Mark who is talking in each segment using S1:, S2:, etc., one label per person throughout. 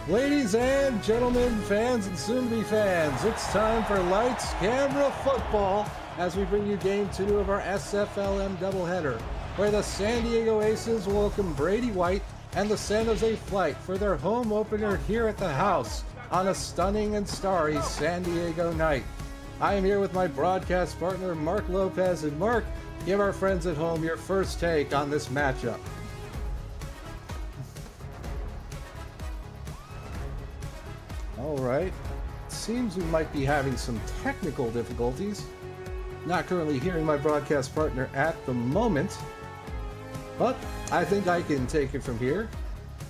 S1: Ladies and gentlemen, fans and soon-to-be fans, it's time for Lights, Camera, Football as we bring you Game 2 of our SFLm doubleheader, where the San Diego Aces will welcome Brady White and the San Jose Flight for their home opener here at the house on a stunning and starry San Diego night. I am here with my broadcast partner, Mark Lopez. And Mark, give our friends at home your first take on this matchup. All right. Seems we might be having some technical difficulties. Not currently hearing my broadcast partner at the moment, but I think I can take it from here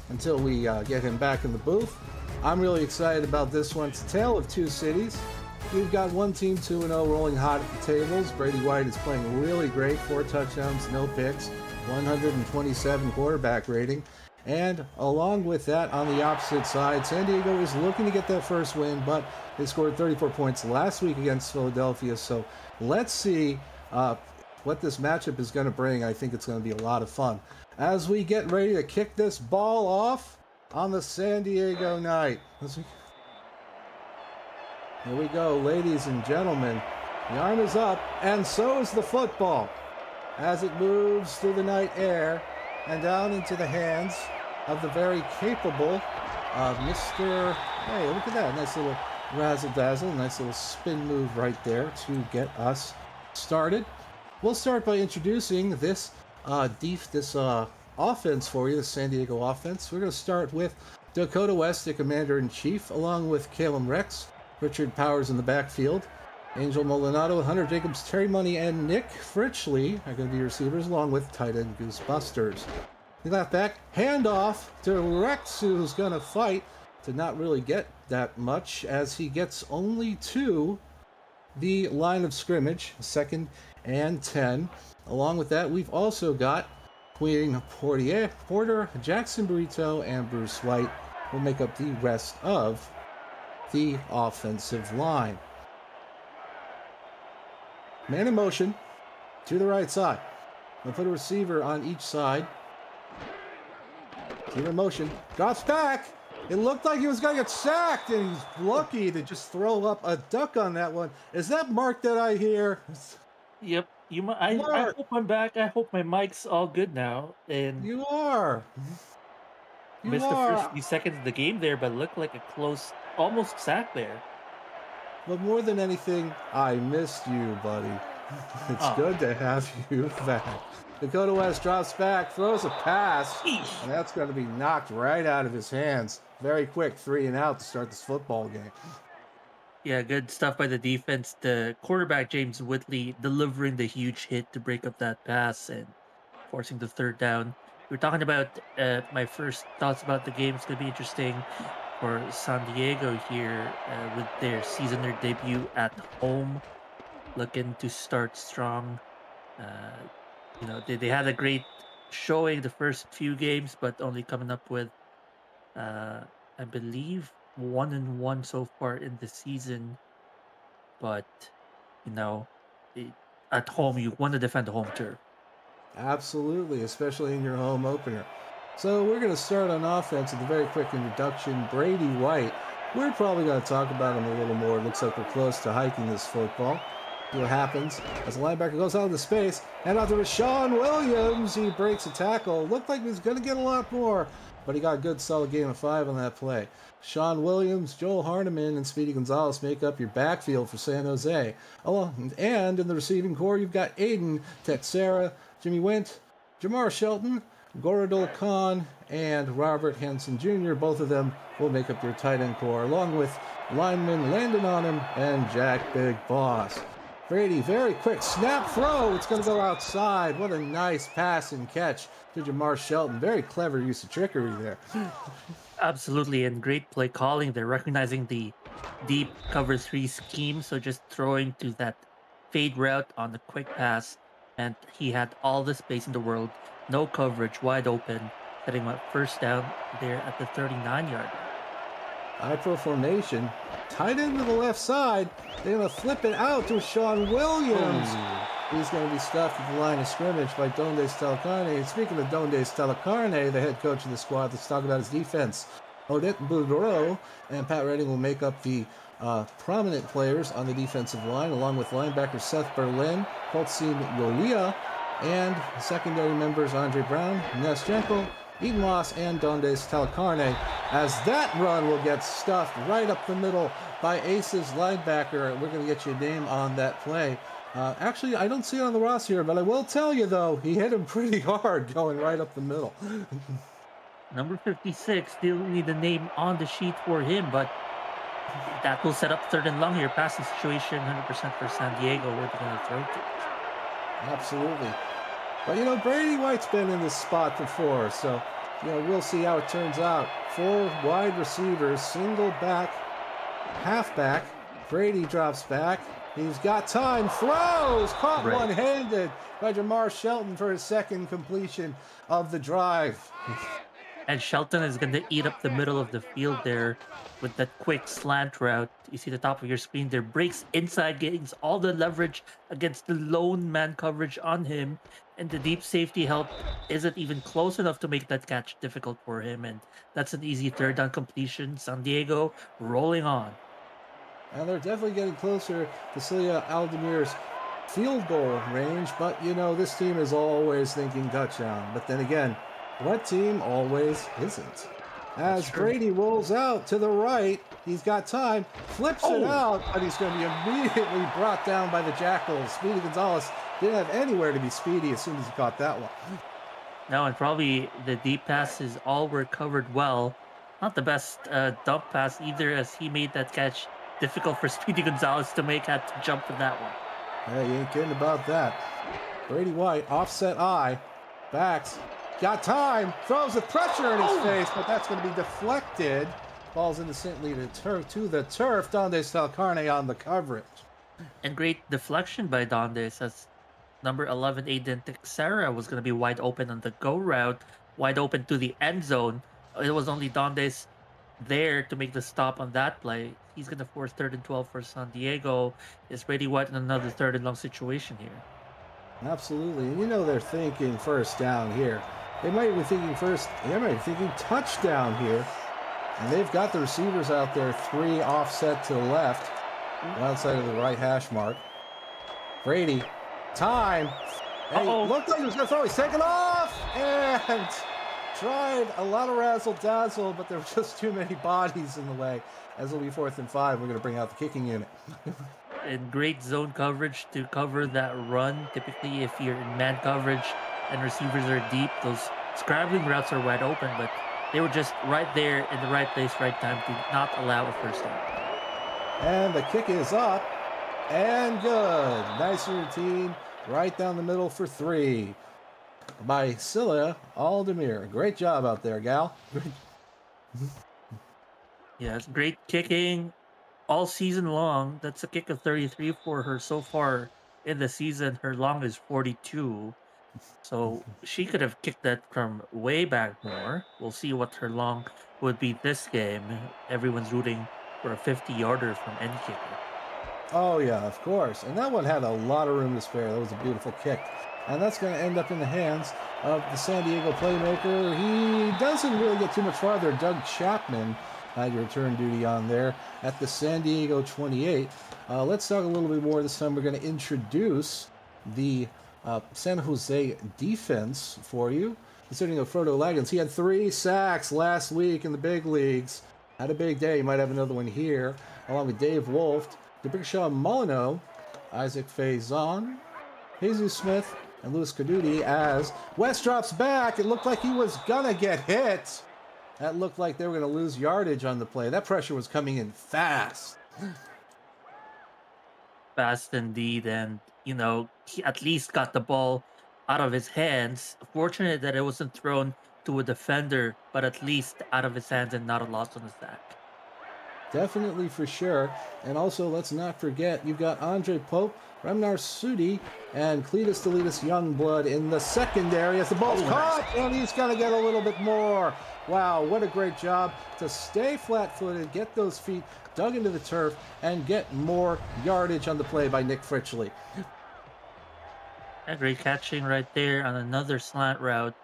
S1: until we get him back in the booth. I'm really excited about this one. It's a tale of two cities. We've got one team 2-0 rolling hot at the tables. Brady White is playing really great, 4 touchdowns, no picks, 127 quarterback rating. And along with that, on the opposite side, San Diego is looking to get that first win, but they scored 34 points last week against Philadelphia. So let's see what this matchup is going to bring. I think it's going to be a lot of fun. As we get ready to kick this ball off on the San Diego night. Here we go, ladies and gentlemen. The arm is up, and so is the football as it moves through the night air and down into the hands of the very capable Mr. Hey, look at that. Nice little razzle-dazzle, nice little spin move right there to get us started. We'll start by introducing this offense for you, the San Diego offense. We're going to start with Dakota West, the commander-in-chief, along with Calum Rex, Richard Powers in the backfield, Angel Molinado, Hunter Jacobs, Terry Money, and Nick Fritchley are going to be receivers, along with tight end Goose Busters. The left back, handoff to Rex, who's going to fight to not really get that much as he gets only to the line of scrimmage, 2nd and 10. Along with that, we've also got Queen Porter, Jackson Burrito, and Bruce White will make up the rest of the offensive line. Man in motion to the right side. We'll put a receiver on each side. Receiver in motion. Drops back. It looked like he was going to get sacked, and he's lucky to just throw up a duck on that one. Is that Mark that I hear?
S2: Yep. I hope I'm back. I hope my mic's all good now. And
S1: You are. You
S2: missed the first
S1: are.
S2: few seconds of the game there, but looked like a close, almost sack there.
S1: But more than anything, I missed you, buddy. It's good to have you back. Dakota West drops back, throws a pass, and that's going to be knocked right out of his hands. Very quick 3 and out to start this football game.
S2: Yeah, good stuff by the defense. The quarterback, James Whitley, delivering the huge hit to break up that pass and forcing the 3rd down. We were talking about my first thoughts about the game. It's going to be interesting for San Diego here with their debut at home, looking to start strong. They had a great showing the first few games, but only coming up with, I believe, 1-1 so far in the season. But at home you want to defend the home turf.
S1: Absolutely, especially in your home opener. So we're going to start on offense with a very quick introduction. Brady White. We're probably going to talk about him a little more. It looks like we're close to hiking this football. See what happens as the linebacker goes out into space. And out to Rashawn Williams. He breaks a tackle. Looked like he was going to get a lot more, but he got a good solid gain of 5 on that play. Sean Williams, Joel Harneman, and Speedy Gonzalez make up your backfield for San Jose. And in the receiving core, you've got Aiden Texera, Jimmy Wint, Jamar Shelton, Goradol Khan, and Robert Henson Jr. Both of them will make up your tight end core, along with lineman Landon Onham and Jack Big Boss. Brady, very quick snap throw. It's going to go outside. What a nice pass and catch to Jamar Shelton. Very clever use of trickery there.
S2: Absolutely, and great play calling. They're recognizing the deep cover 3 scheme, so just throwing to that fade route on the quick pass, and he had all the space in the world, no coverage, wide open, setting up 1st down there at the 39-yard.
S1: Pro formation, tight end to the left side. They're going to flip it out to Sean Williams. He's going to be stuffed at the line of scrimmage by Donde Stelacarne. And speaking of Donde Stelacarne, the head coach of the squad, let's talk about his defense. Odette Boudreau and Pat Redding will make up the prominent players on the defensive line, along with linebacker Seth Berlin, Koltsin Yolia, and secondary members Andre Brown, Ness Jenkel, Eden Moss, and Dondes Talacarne, as that run will get stuffed right up the middle by Ace's linebacker. We're going to get you a name on that play. Actually, I don't see it on the roster here, but I will tell you, though, he hit him pretty hard going right up the middle.
S2: Number 56, still need a name on the sheet for him, but that will set up third and long here. Passing situation 100% for San Diego. Where they're going to throw to.
S1: Absolutely. But, Brady White's been in this spot before, so, we'll see how it turns out. 4 wide receivers, single back, halfback. Brady drops back. He's got time, throws, caught one-handed by Jamar Shelton for his second completion of the drive.
S2: And Shelton is going to eat up the middle of the field there with that quick slant route. You see the top of your screen there. Breaks inside, gains all the leverage against the lone man coverage on him. And the deep safety help isn't even close enough to make that catch difficult for him. And that's an easy third down completion. San Diego rolling on.
S1: And they're definitely getting closer to Celia Aldemir's field goal range. But, this team is always thinking touchdown. But then again, what team always isn't? As Brady rolls out to the right, he's got time, flips it out, but he's going to be immediately brought down by the Jackals. Speedy Gonzalez didn't have anywhere to be speedy as soon as he caught that one.
S2: No, and probably the deep passes all were covered well. Not the best dump pass either, as he made that catch difficult for Speedy Gonzalez to make. Had to jump for that one.
S1: Hey, you ain't kidding about that. Brady White, offset eye, backs, got time, throws with pressure in his face, but that's going to be deflected. Falls innocently to the turf. Dondes Talcarne on the coverage.
S2: And great deflection by Dondes, as number 11, Aiden Texera, was going to be wide open on the go route, wide open to the end zone. It was only Dondes there to make the stop on that play. He's going to force 3rd and 12 for San Diego. Is Brady White in another 3rd and long situation here?
S1: Absolutely. And they're thinking first down here. They might be thinking touchdown here. And they've got the receivers out there, 3 offset to the left, outside of the right hash mark. Brady, time. Hey, looked like he was going to throw. He's taken off and tried a lot of razzle-dazzle, but there were just too many bodies in the way. As it'll be 4th and 5, we're going to bring out the kicking unit.
S2: And great zone coverage to cover that run. Typically, if you're in man coverage and receivers are deep, those scrambling routes are wide open, but they were just right there in the right place, right time to not allow a first down.
S1: And the kick is up and good. Nice routine right down the middle for 3 by Celia Aldemir. Great job out there, gal.
S2: Yeah, it's great kicking all season long. That's a kick of 33 for her so far in the season. Her long is 42. So she could have kicked that from way back more. We'll see what her long would be this game. Everyone's rooting for a 50-yarder from any kicker.
S1: Oh, yeah, of course. And that one had a lot of room to spare. That was a beautiful kick. And that's going to end up in the hands of the San Diego playmaker. He doesn't really get too much farther. Doug Chapman had return duty on there at the San Diego 28. Let's talk a little bit more. This time we're going to introduce the San Jose defense for you. Considering Frodo Laggins, he had 3 sacks last week in the big leagues. Had a big day. He might have another one here, along with Dave Wolf, DeBrickshaw Molyneux, Isaac Faison, Jesus Smith, and Louis Caduti. As West drops back, it looked like he was gonna get hit. That looked like they were gonna lose yardage on the play. That pressure was coming in fast.
S2: Fast indeed, and he at least got the ball out of his hands. Fortunate that it wasn't thrown to a defender, but at least out of his hands and not a loss on the sack.
S1: Definitely, for sure. And also, let's not forget, you've got Andre Pope, Remnar Sudi, and Cletus Deletus Youngblood in the secondary as the ball's caught, and he's going to get a little bit more. Wow, what a great job to stay flat-footed, get those feet dug into the turf, and get more yardage on the play by Nick Fritchley.
S2: Great catching right there on another slant route.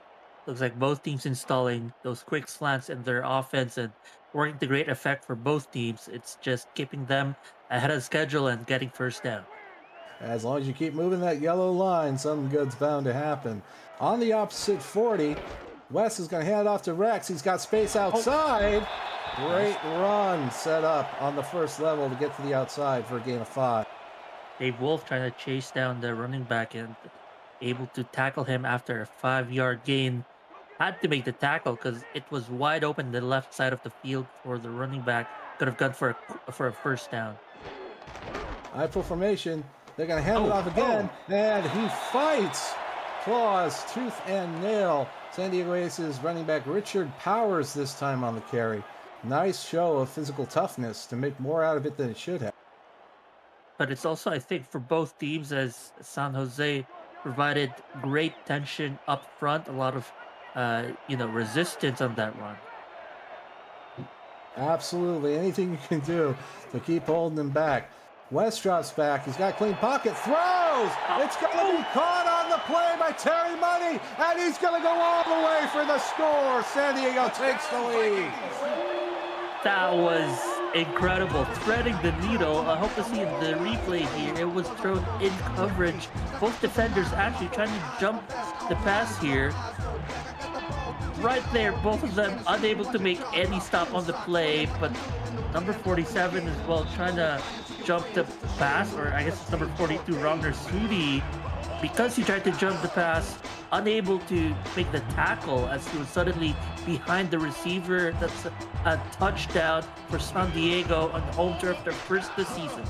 S2: Looks like both teams installing those quick slants in their offense and working to great effect for both teams. It's just keeping them ahead of schedule and getting first down.
S1: As long as you keep moving that yellow line, something good's bound to happen. On the opposite 40, Wes is going to hand it off to Rex. He's got space outside. Great run set up on the first level to get to the outside for a gain of 5.
S2: Dave Wolf trying to chase down the running back and able to tackle him after a 5-yard gain. Had to make the tackle because it was wide open the left side of the field for the running back. Could have gone for a first down.
S1: Eye full formation. They're going to hand it off again. And he fights. Claws, tooth and nail. San Diego Aces running back Richard Powers this time on the carry. Nice show of physical toughness to make more out of it than it should have.
S2: But it's also, I think, for both teams, as San Jose provided great tension up front, a lot of resistance on that run.
S1: Absolutely. Anything you can do to keep holding them back. West drops back. He's got a clean pocket. Throws! It's going to be caught on the play by Terry Money, and he's going to go all the way for the score. San Diego takes the lead.
S2: That was incredible. Threading the needle. I hope to see in the replay here. It was thrown in coverage. Both defenders actually trying to jump the pass here. Right there, both of them unable to make any stop on the play, but number 47 as well trying to jump the pass, or I guess it's number 42, Ragnar Sudi, because he tried to jump the pass, unable to make the tackle as he was suddenly behind the receiver. That's a touchdown for San Diego on home turf, their first this season.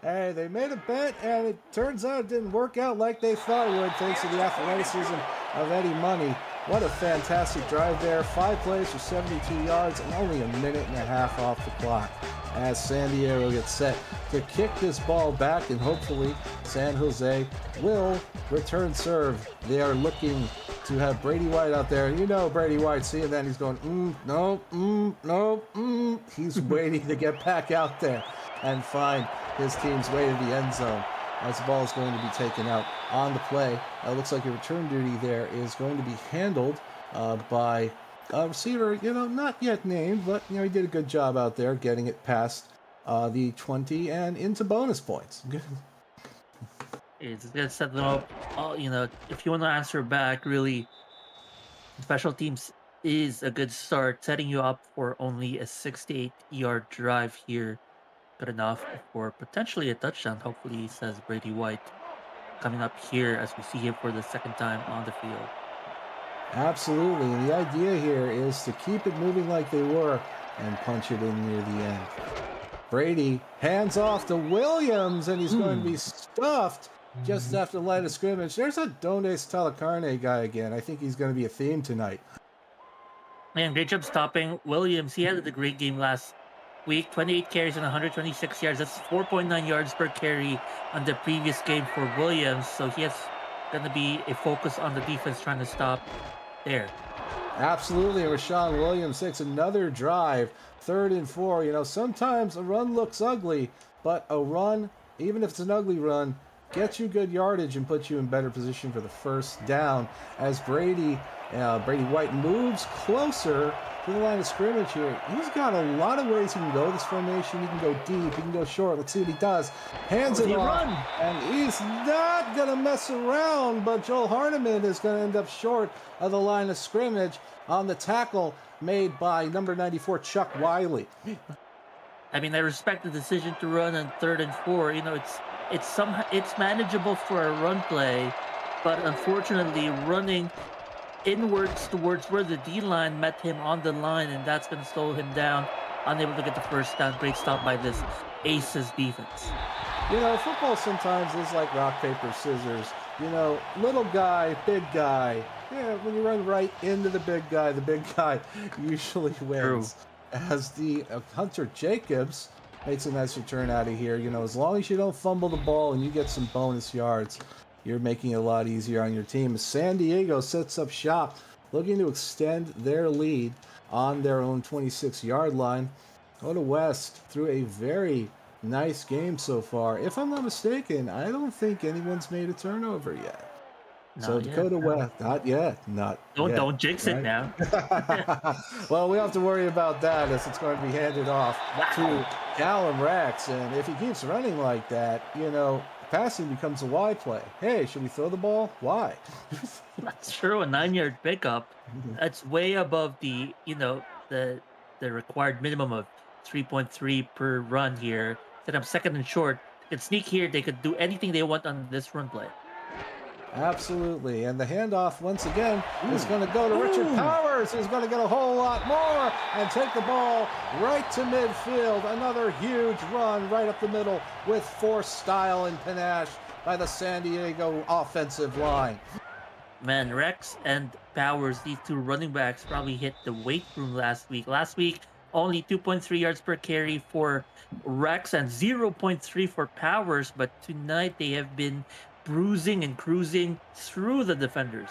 S1: Hey, they made a bet, and it turns out it didn't work out like they thought it would, thanks to the athleticism of Eddie Money. What a fantastic drive there. 5 plays for 72 yards and only a minute and a half off the clock as San Diego gets set to kick this ball back, and hopefully San Jose will return serve. They are looking to have Brady White out there. You know Brady White seeing that, he's going, no. He's waiting to get back out there and find his team's way to the end zone as the ball is going to be taken out on the play. It looks like a return duty there is going to be handled by a receiver, not yet named, but, he did a good job out there getting it past the 20 and into bonus points.
S2: It's going to set them up. If you want to answer back, really, special teams is a good start, setting you up for only a 68-yard drive here. Good enough for potentially a touchdown, hopefully, says Brady White, coming up here as we see him for the second time on the field.
S1: Absolutely, and the idea here is to keep it moving like they were and punch it in near the end. Brady hands off to Williams, and he's going to be stuffed just after the line of scrimmage. There's a Dones Talacarne guy again. I think he's going to be a theme tonight.
S2: Man, great job stopping Williams. He had a great game last week, 28 carries and 126 yards. That's 4.9 yards per carry on the previous game for Williams. So he has going to be a focus on the defense trying to stop there.
S1: Absolutely. Rashawn Williams takes another drive, 3rd and 4. Sometimes a run looks ugly, but a run, even if it's an ugly run, gets you good yardage and puts you in better position for the first down as Brady White moves closer to the line of scrimmage here. He's got a lot of ways he can go this formation. He can go deep, he can go short. Let's see what he does. Hands it off, and he's not going to mess around, but Joel Hardiman is going to end up short of the line of scrimmage on the tackle made by number 94, Chuck Wiley.
S2: I mean, I respect the decision to run on 3rd and 4. It's manageable for a run play, but unfortunately running inwards towards where the D-line met him on the line, and that's going to slow him down, unable to get the first down. Great stop by this Aces defense.
S1: Football sometimes is like rock, paper, scissors. Little guy, big guy. When you run right into the big guy usually wins.
S2: True.
S1: As the Hunter Jacobs makes a nice return out of here. As long as you don't fumble the ball and you get some bonus yards, you're making it a lot easier on your team. San Diego sets up shop, looking to extend their lead on their own 26-yard line. Oda West through a very nice game so far. If I'm not mistaken, I don't think anyone's made a turnover yet. So
S2: Not yet.
S1: Dakota
S2: No.
S1: West, not yet, not
S2: Don't
S1: yet,
S2: don't jinx it
S1: right?
S2: now.
S1: Well, we don't have to worry about that as it's going to be handed off
S2: Wow.
S1: to Callum Rex. And if he keeps running like that, passing becomes a why play. Hey, should we throw the ball? Why?
S2: That's true. A 9-yard pickup. That's way above the required minimum of 3.3 per run here. Set up second and short. They could sneak here. They could do anything they want on this run play.
S1: Absolutely. And the handoff, once again, is
S2: Ooh.
S1: going to go to Richard
S2: Ooh.
S1: Powers, who's going to get a whole lot more and take the ball right to midfield. Another huge run right up the middle with force, style, and panache by the San Diego offensive line.
S2: Man, Rex and Powers, these two running backs, probably hit the weight room last week. Last week, only 2.3 yards per carry for Rex and 0.3 for Powers, but tonight they have been bruising and cruising through the defenders.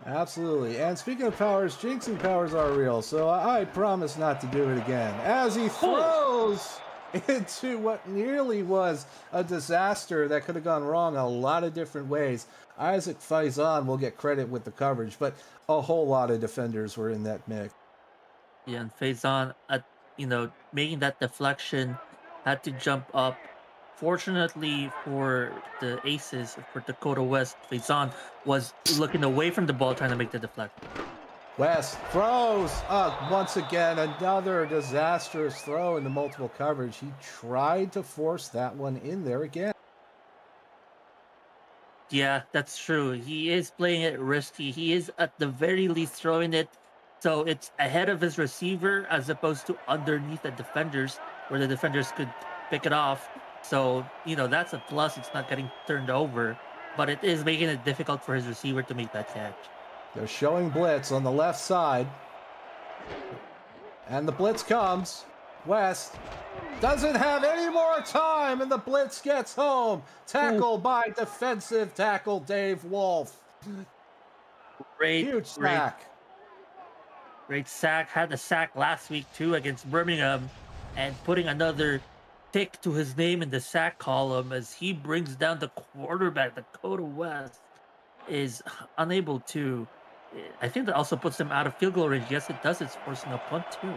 S1: Absolutely. And speaking of powers, jinxing powers are real, so I promise not to do it again. As he
S2: Oh,
S1: throws into what nearly was a disaster that could have gone wrong a lot of different ways. Isaac Faison will get credit with the coverage, but a whole lot of defenders were in that mix.
S2: yeah, and Faison, making that deflection, had to jump up. Fortunately for the Aces, for Dakota West, Faison was looking away from the ball, trying to make the deflection.
S1: West throws once again, another disastrous throw into multiple coverage. He tried to force that one in there again.
S2: Yeah, that's true. He is playing it risky. He is at the very least throwing it so it's ahead of his receiver as opposed to underneath the defenders where the defenders could pick it off. So, that's a plus. It's not getting turned over, but it is making it difficult for his receiver to make that catch.
S1: They're showing blitz on the left side. And the blitz comes. West doesn't have any more time, and the blitz gets home. Tackle by defensive tackle Dave Wolf.
S2: Great,
S1: Huge
S2: great,
S1: sack.
S2: great sack. Had the sack last week too against Birmingham and putting another tick to his name in the sack column as he brings down the quarterback, Dakota West. Is unable to. I think that also puts them out of field goal range. Yes, it does. It's forcing a punt too.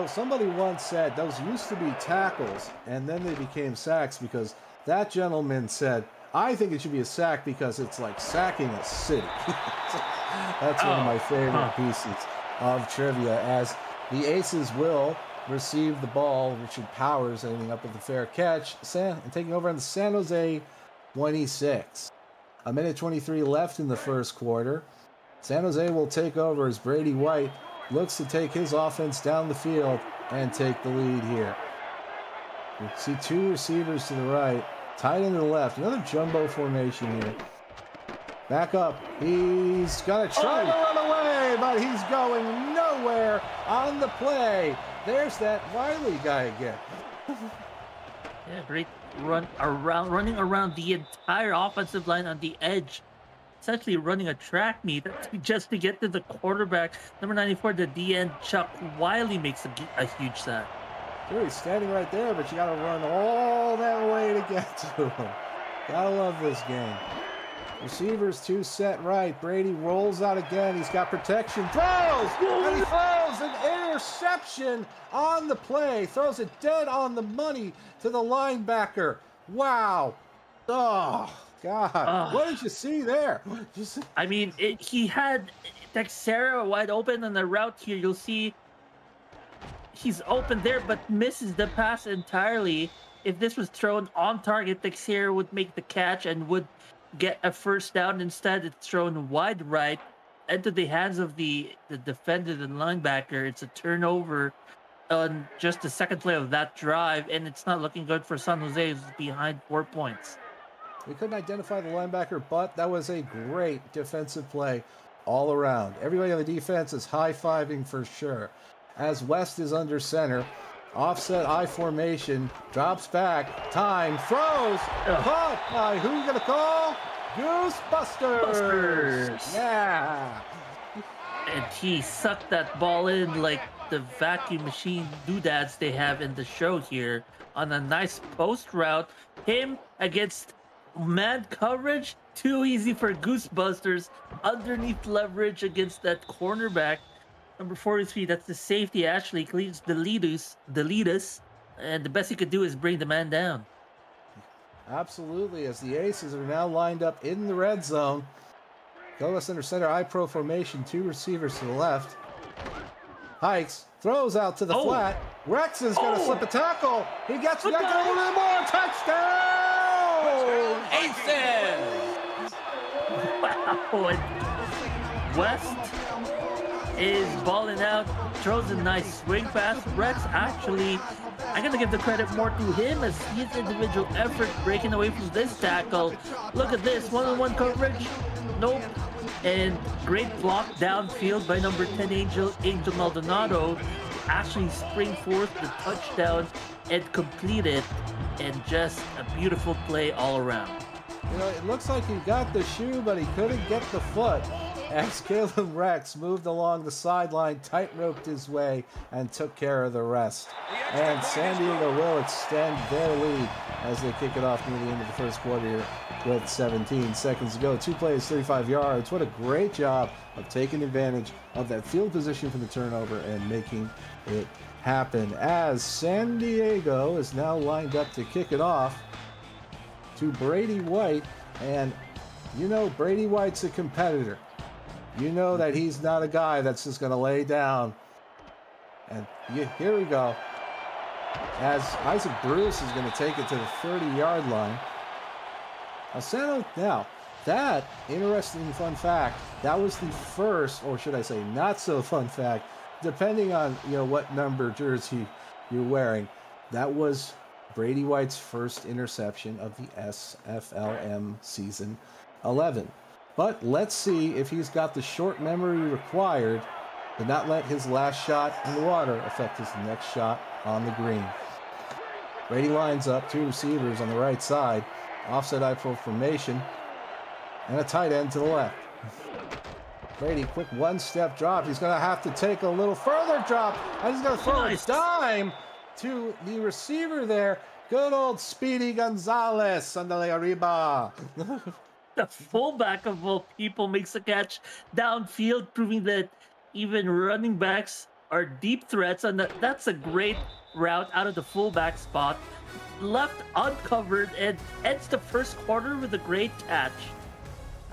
S1: Somebody once said those used to be tackles, and then they became sacks because that gentleman said, I think it should be a sack because it's like sacking a city. That's one of my favorite pieces of trivia, as the Aces will receive the ball. Richard Powers ending up with a fair catch and taking over on the San Jose 26. A minute 23 left in the first quarter. San Jose will take over as Brady White looks to take his offense down the field and take the lead here. We see two receivers to the right, tight end to the left. Another jumbo formation here. Back up. He's going to try to run away, but he's going nowhere on the play. There's that Wiley guy again.
S2: Yeah, great running around the entire offensive line on the edge. Essentially running a track meet just to get to the quarterback. Number 94, the DN Chuck Wiley makes a huge sack.
S1: Sure, he's standing right there, but you got to run all that way to get to him. Gotta love this game. Receivers two set right. Brady rolls out again. He's got protection. Throws! And he throws an interception on the play. Throws it dead on the money to the linebacker. Wow. Oh, God. What did you see there?
S2: I mean, he had Texera wide open on the route here. You'll see he's open there, but misses the pass entirely. If this was thrown on target, Texera would make the catch and would get a first down. Instead, it's thrown wide right into the hands of the defender and linebacker. It's a turnover on just the second play of that drive, and it's not looking good for San Jose, who's behind 4 points.
S1: We couldn't identify the linebacker, but that was a great defensive play all around. Everybody on the defense is high-fiving for sure. As West is under center, offset I formation, drops back, time, throws, caught by who you gonna call? Goosebusters! Yeah!
S2: And he sucked that ball in like the vacuum machine doodads they have in the show here on a nice post route. Him against Man coverage, too easy for Goosebusters. Underneath leverage against that cornerback. Number 43, that's the safety. Actually clears the leadus, and the best he could do is bring the man down.
S1: Absolutely, as the Aces are now lined up in the red zone. Goes under center, I-pro formation, 2 receivers to the left. Hikes, throws out to the flat. Rex is going to slip a tackle. He gets back a little bit more. Touchdown!
S3: Aces!
S2: Wow. West is balling out, throws a nice swing pass. Rex actually, I'm going to give the credit more to him as his individual effort breaking away from this tackle. Look at this, one-on-one coverage. Nope. And great block downfield by number 10, Angel Maldonado. Actually spring forth the touchdown and complete it. And just a beautiful play all around.
S1: You know, it looks like he got the shoe, but he couldn't get the foot. As Caleb Rex moved along the sideline, tight-roped his way, and took care of the rest. And San Diego will extend their lead as they kick it off near the end of the first quarter here with 17 seconds to go. 2 plays, 35 yards. What a great job of taking advantage of that field position for the turnover and making it happen. As San Diego is now lined up to kick it off to Brady White. And you know Brady White's a competitor. You know that he's not a guy that's just going to lay down. And here we go. As Isaac Bruce is going to take it to the 30-yard line. Now, that interesting fun fact, that was the first, or should I say not so fun fact, depending on what number jersey you're wearing, that was Brady White's first interception of the SFLm season 11. But let's see if he's got the short memory required to not let his last shot in the water affect his next shot on the green. Brady lines up 2 receivers on the right side, offset I-pro formation, and a tight end to the left. Brady, quick one-step drop. He's going to have to take a little further drop, and he's going to throw a dime to the receiver there. Good old Speedy Gonzalez, Sandale Arriba.
S2: The fullback of all people makes a catch downfield, proving that even running backs are deep threats, and that's a great route out of the fullback spot. Left uncovered and ends the first quarter with a great catch.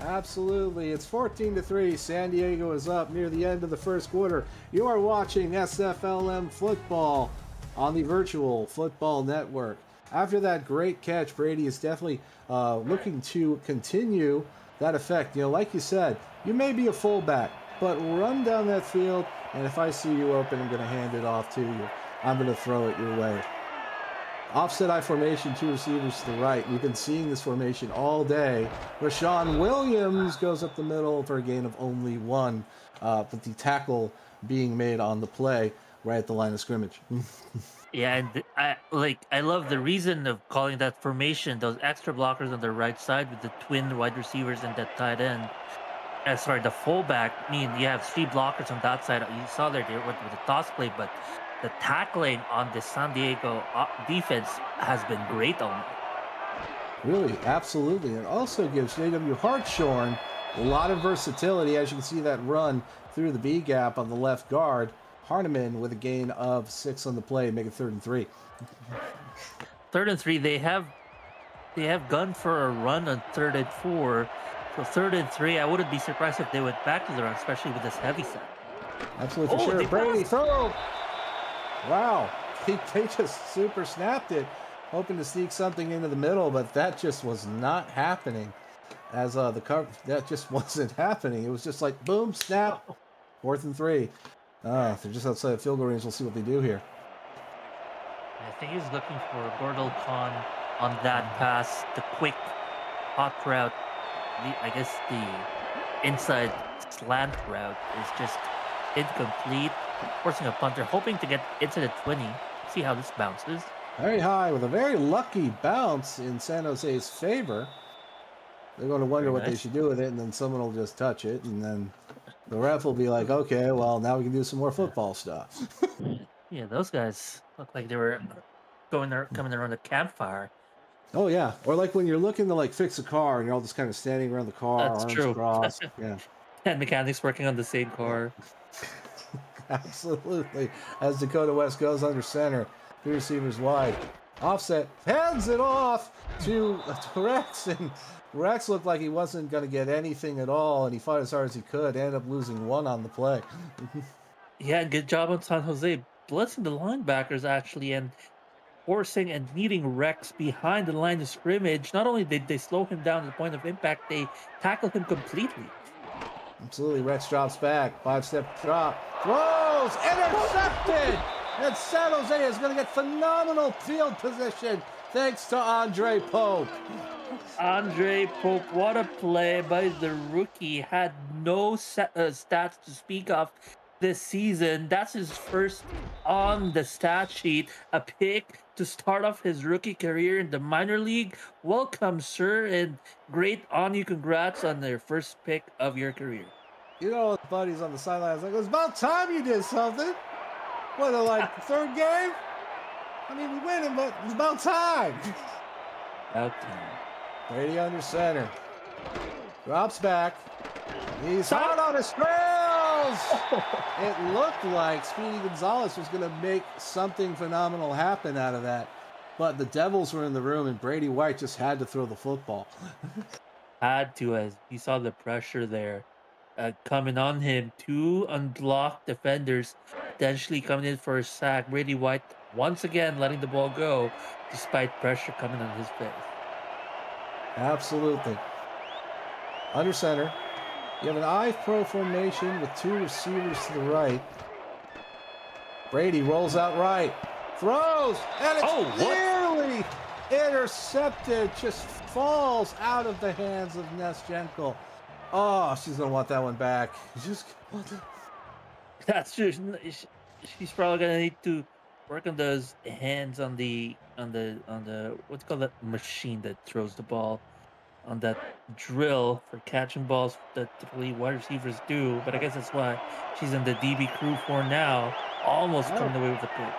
S1: Absolutely. It's 14-3. San Diego is up near the end of the first quarter. You are watching SFLm football on the Virtual Football Network. After that great catch, Brady is definitely looking to continue that effect. Like you said, you may be a fullback, but run down that field, and if I see you open, I'm going to hand it off to you. I'm going to throw it your way. Offset I formation, 2 receivers to the right. We've been seeing this formation all day. Rashawn Williams goes up the middle for a gain of only 1, with the tackle being made on the play right at the line of scrimmage.
S2: Yeah, and I love the reason of calling that formation, those extra blockers on the right side with the twin wide receivers and that tight end. The fullback. I mean, you have 3 blockers on that side. You saw there they went with the toss play, but the tackling on the San Diego defense has been great on it.
S1: Really, absolutely. It also gives J.W. Hartshorn a lot of versatility. As you can see that run through the B gap on the left guard. Harneman with a gain of 6 on the play, make it 3rd and 3.
S2: 3rd and 3, they have gone for a run on 3rd and 4. So 3rd and 3, I wouldn't be surprised if they went back to the run, especially with this heavy set.
S1: Absolutely, for sure. Brady, throw! Wow, they just super snapped it, hoping to sneak something into the middle, but that just was not happening. As the cover, that just wasn't happening. It was just like boom, snap, 4th and 3. They're just outside of field goal range. We'll see what they do here.
S2: I think he's looking for Gordel Khan on that pass. The quick hot route. I guess the inside slant route is just incomplete. Forcing a punter, hoping to get into the 20. See how this bounces.
S1: Very high with a very lucky bounce in San Jose's favor. They're going to wonder what they should do with it, and then someone will just touch it, and then the ref will be like, okay, well, now we can do some more football stuff.
S2: Yeah, those guys look like they were coming around the campfire.
S1: Oh yeah, or like when you're looking to like fix a car and you're all just kind of standing around the car,
S2: That's
S1: arms
S2: true.
S1: crossed. Yeah,
S2: And mechanics working on the same
S1: yeah,
S2: car.
S1: absolutely. As Dakota West goes under center, two receivers wide, offset hands it off to Rex, and Rex looked like he wasn't going to get anything at all, and he fought as hard as he could. Ended up losing one on the play.
S2: Yeah, good job on San Jose. Blitzing the linebackers actually and forcing and meeting Rex behind the line of scrimmage. Not only did they slow him down at the point of impact, they tackled him completely.
S1: Absolutely, Rex drops back, five-step drop, throws, intercepted, and San Jose is going to get phenomenal field position thanks to Andre Pope.
S2: Andre Pope, what a play by the rookie. Had no stats to speak of this season. That's his first on the stat sheet. A pick to start off his rookie career in the minor league. Welcome, sir, and great on you. Congrats on their first pick of your career.
S1: You know, his buddies on the sidelines like, it was about time you did something. What, like third game? I mean, we winning, but it's about time.
S2: About time.
S1: Brady under center. Drops back. He's out on his trails. It looked like Speedy Gonzalez was going to make something phenomenal happen out of that. But the Devils were in the room, and Brady White just had to throw the football.
S2: Had to, as you saw the pressure there coming on him. Two unblocked defenders potentially coming in for a sack. Brady White once again letting the ball go despite pressure coming on his face.
S1: Absolutely. Under center. You have an I pro formation with two receivers to the right. Brady rolls out right. Throws. And it's nearly intercepted. Just falls out of the hands of Neschenko. Oh, she's going to want that one back.
S2: That's true. She's probably gonna need to work on those hands on the what's called that machine that throws the ball, on that drill for catching balls that typically wide receivers do. But I guess that's why she's in the DB crew for now, almost coming away with the pick.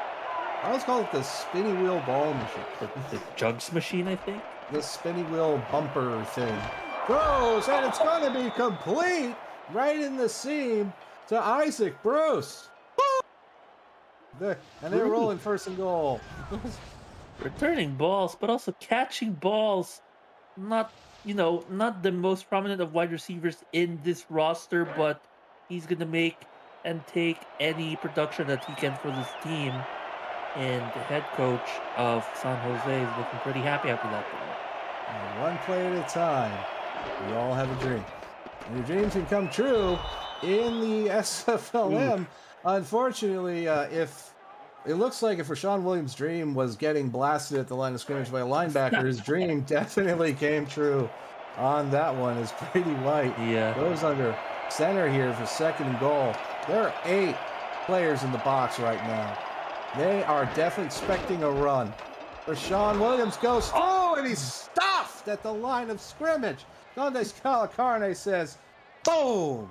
S1: I always call it the spinny wheel ball machine.
S2: The jugs machine, I think.
S1: The spinny wheel bumper thing. Throws, and it's going to be complete right in the seam to Isaac Bruce. And they're rolling first and goal.
S2: Returning balls, but also catching balls. Not the most prominent of wide receivers in this roster, but he's gonna make and take any production that he can for this team. And the head coach of San Jose is looking pretty happy after that goal.
S1: And one play at a time. We all have a dream. And your dreams can come true in the SFLm. Unfortunately, if it looks like if Rashawn Williams' dream was getting blasted at the line of scrimmage by a linebacker, his dream definitely came true on that one as Brady White goes under center here for second and goal. There are 8 players in the box right now. They are definitely expecting a run. Rashawn Williams goes through, and he's stuffed at the line of scrimmage. Donde Scalacarne says, boom,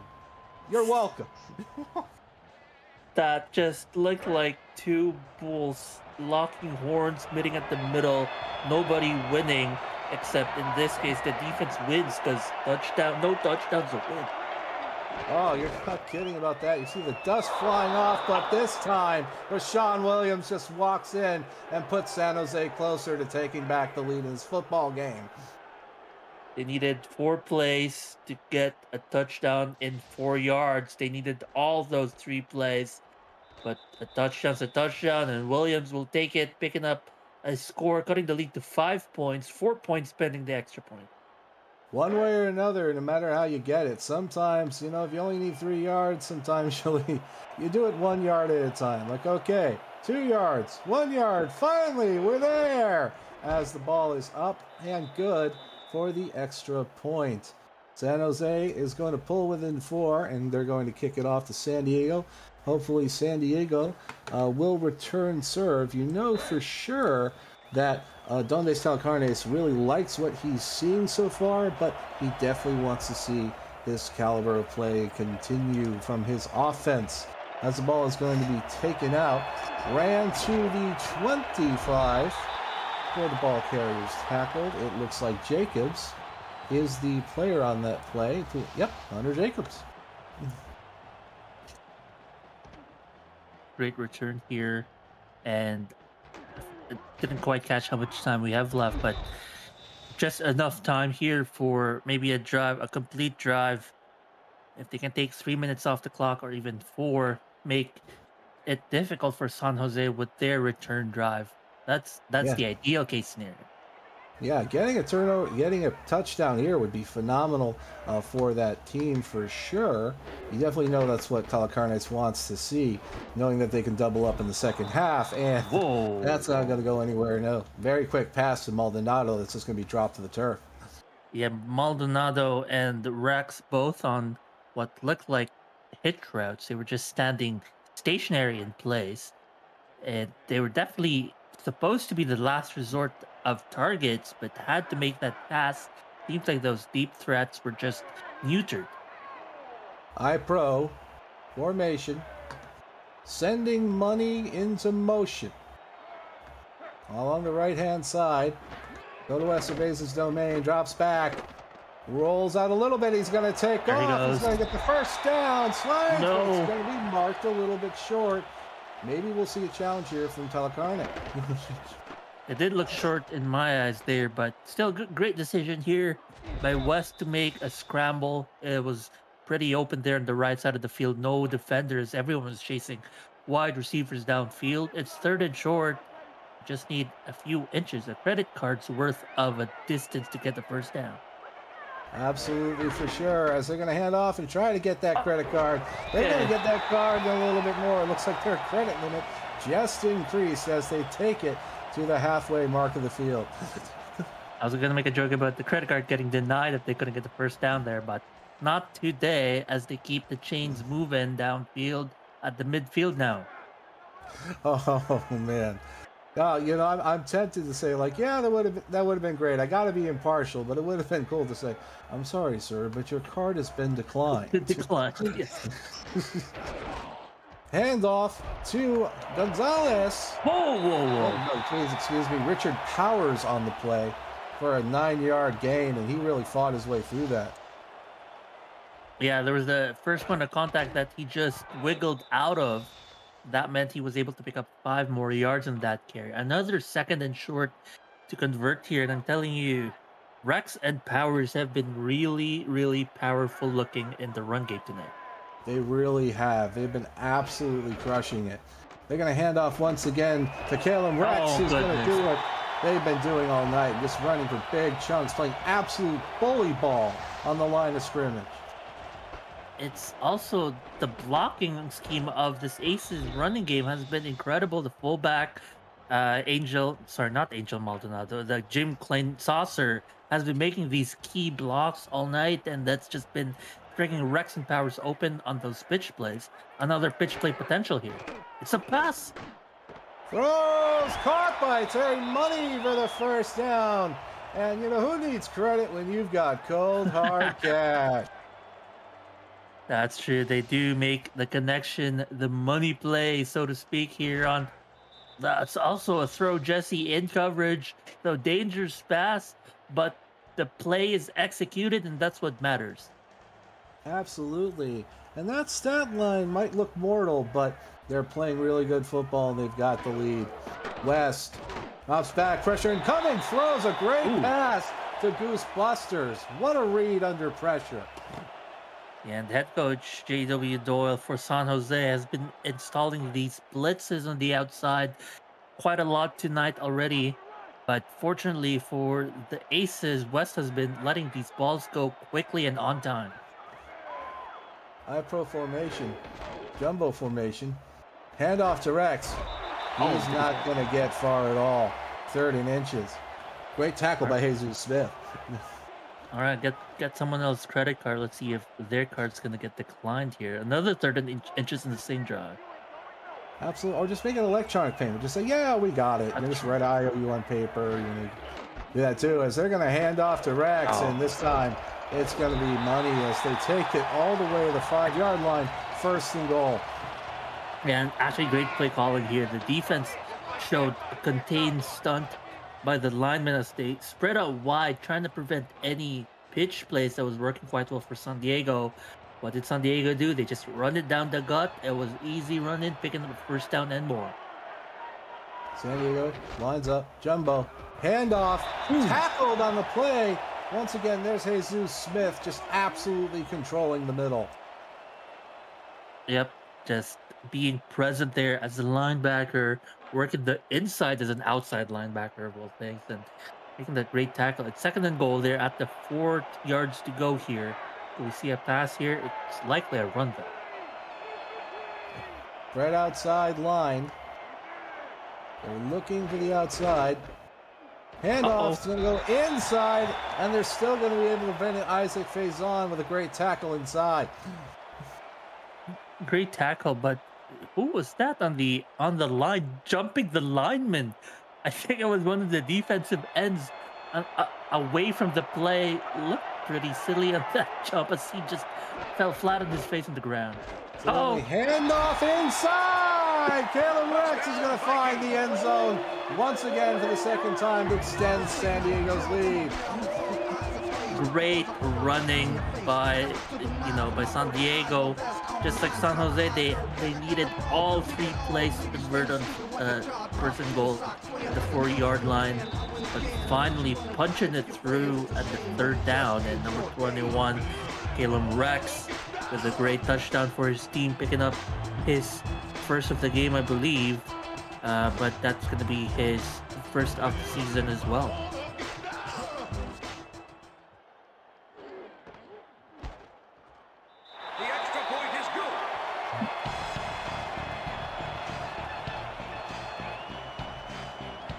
S1: you're welcome.
S2: That just looked like two bulls locking horns, meeting at the middle, nobody winning, except in this case the defense wins because no touchdowns a win.
S1: Oh, you're not kidding about that. You see the dust flying off, but this time Rashawn Williams just walks in and puts San Jose closer to taking back the lead in this football game.
S2: They needed 4 plays to get a touchdown in 4 yards. They needed all those 3 plays, but a touchdown's a touchdown, and Williams will take it, picking up a score, cutting the lead to 5 points, 4 points pending the extra point.
S1: One way or another, no matter how you get it. Sometimes, if you only need 3 yards, sometimes you do it 1 yard at a time. Like, okay, 2 yards, 1 yard, finally, we're there! As the ball is up and good for the extra point. San Jose is going to pull within 4, and they're going to kick it off to San Diego. Hopefully San Diego will return serve. You know for sure that Donde Scalacarnes really likes what he's seen so far, but he definitely wants to see this caliber of play continue from his offense. As the ball is going to be taken out, ran to the 25, before the ball carrier is tackled. It looks like Jacobs is the player on that play. Yep, Hunter Jacobs.
S2: Great return here, and I didn't quite catch how much time we have left, but just enough time here for maybe a complete drive. If they can take 3 minutes off the clock or even four, make it difficult for San Jose with their return drive. That's
S1: Yeah,
S2: the ideal case scenario.
S1: yeah, getting a turnover, getting a touchdown here would be phenomenal for that team for sure. You definitely know that's what Talacarnes wants to see, knowing that they can double up in the second half, and
S2: Whoa.
S1: that's not going to go anywhere. No, very quick pass to Maldonado. That's just going to be dropped to the turf.
S2: Yeah, Maldonado and Rex both on what looked like hit routes. They were just standing stationary in place, and they were definitely supposed to be the last resort of targets, but had to make that pass. Seems like those deep threats were just neutered.
S1: I-Pro formation, sending money into motion. All on the right-hand side. Go to Estevez's domain, drops back, rolls out a little bit. He's going to take
S2: There he
S1: off. He's
S2: goes.
S1: going to get the first down. Slides, but
S2: No.
S1: it's going to be marked a little bit short. Maybe we'll see a challenge here from Talacarne.
S2: It did look short in my eyes there, but still great decision here by West to make a scramble. It was pretty open there on the right side of the field. No defenders. Everyone was chasing wide receivers downfield. It's third and short. Just need a few inches, a credit card's worth of a distance to get the first down.
S1: Absolutely, for sure. As they're going to hand off and try to get that credit card. They're going to get that card a little bit more. It looks like their credit limit just increased as they take it to the halfway mark of the field.
S2: I was going to make a joke about the credit card getting denied if they couldn't get the first down there, but not today as they keep the chains moving downfield at the midfield now.
S1: Oh, man. I'm tempted to say, like, yeah, that would have been great. I got to be impartial, but it would have been cool to say, I'm sorry, sir, but your card has been declined.
S2: Decline. Yes.
S1: Handoff to Gonzalez.
S2: Whoa, whoa, whoa.
S1: Oh, no, please excuse me. Richard Powers on the play for a 9-yard gain, and he really fought his way through that.
S2: Yeah, there was the first point of contact that he just wiggled out of. That meant he was able to pick up 5 more yards in that carry. Another second and short to convert here. And I'm telling you, Rex and Powers have been really, really powerful looking in the run game tonight.
S1: They really have. They've been absolutely crushing it. They're going to hand off once again to Kalen Rex, who's going to do what they've been doing all night, just running for big chunks, playing absolute bully ball on the line of scrimmage.
S2: It's also the blocking scheme of this Aces running game has been incredible. The fullback, not Angel Maldonado, the Jim Klein Saucer has been making these key blocks all night, and that's just been bringing Rex and Powers open on those pitch plays. Another pitch play potential here. It's a pass.
S1: Throws caught by Terry Money for the first down. And who needs credit when you've got cold hard cash?
S2: That's true. They do make the connection, the money play, so to speak, here on. That's also a throw, Jesse, in coverage. So dangerous pass, but the play is executed, and that's what matters.
S1: Absolutely. And that stat line might look mortal, but they're playing really good football, and they've got the lead. West drops back, pressure incoming, throws a great pass to Goose Busters. What a read under pressure.
S2: And head coach J.W. Doyle for San Jose has been installing these blitzes on the outside quite a lot tonight already. But fortunately for the Aces, West has been letting these balls go quickly and on time.
S1: I-Pro formation, jumbo formation, handoff to Rex. He's not going to get far at all. 3rd and inches. Great tackle by Jesus Smith.
S2: All right, get someone else's credit card. Let's see if their card's going to get declined here. Another 3rd inches in the same drive.
S1: Absolutely. Or just make an electronic payment. Just say, yeah, we got it. Just write IOU on paper. Do that too. As they're going to hand off to Rex, and this time it's going to be money as they take it all the way to the 5-yard line. 1st and goal.
S2: And actually, great play calling here. The defense showed a contained stunt by the linemen as they spread out wide, trying to prevent any pitch plays that was working quite well for San Diego. What did San Diego do? They just run it down the gut. It was easy running, picking up a first down and more.
S1: San Diego lines up. Jumbo. Handoff. Tackled on the play. Once again, there's Jesus Smith just absolutely controlling the middle.
S2: Yep, just being present there as a linebacker, working the inside as an outside linebacker of all things, and making that great tackle. It's 2nd and goal there at the 4 yards to go here. Do we see a pass here? It's likely a run though.
S1: Right outside line. They're looking for the outside. Handoff's going to go inside, and they're still going to be able to prevent it. Isaac Faison with a great tackle inside.
S2: Great tackle, but who was that on the line jumping the lineman? I think it was one of the defensive ends away from the play. Looked pretty silly on that jump as he just fell flat on his face on the ground.
S1: So handoff inside. Caleb Rex is going to find the end zone once again for the 2nd time to extend San Diego's lead.
S2: Great running by San Diego. Just like San Jose, they needed all 3 plays to convert on 1st and goal at the 4-yard line, but finally punching it through at the 3rd down. And number 21, Caleb Rex, with a great touchdown for his team, picking up his first of the game, I believe. But that's going to be his first of the season as well.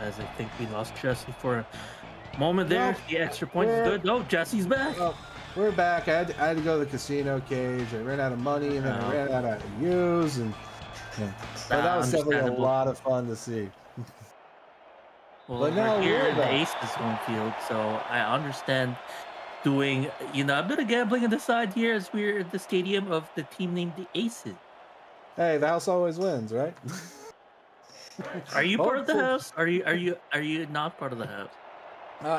S2: As I think we lost Jesse for a moment there. The extra point is good. Oh, Jesse's back.
S1: Well, we're back. I had to go to the casino cage. I ran out of money, and then I ran out of use. And but that was definitely a lot of fun to see.
S2: Well, but now we're here in the Aces home field, so I understand doing a bit of gambling on the side here as we're at the stadium of the team named the Aces.
S1: Hey, the house always wins, right?
S2: Are you part of the house? Are you not part of the house?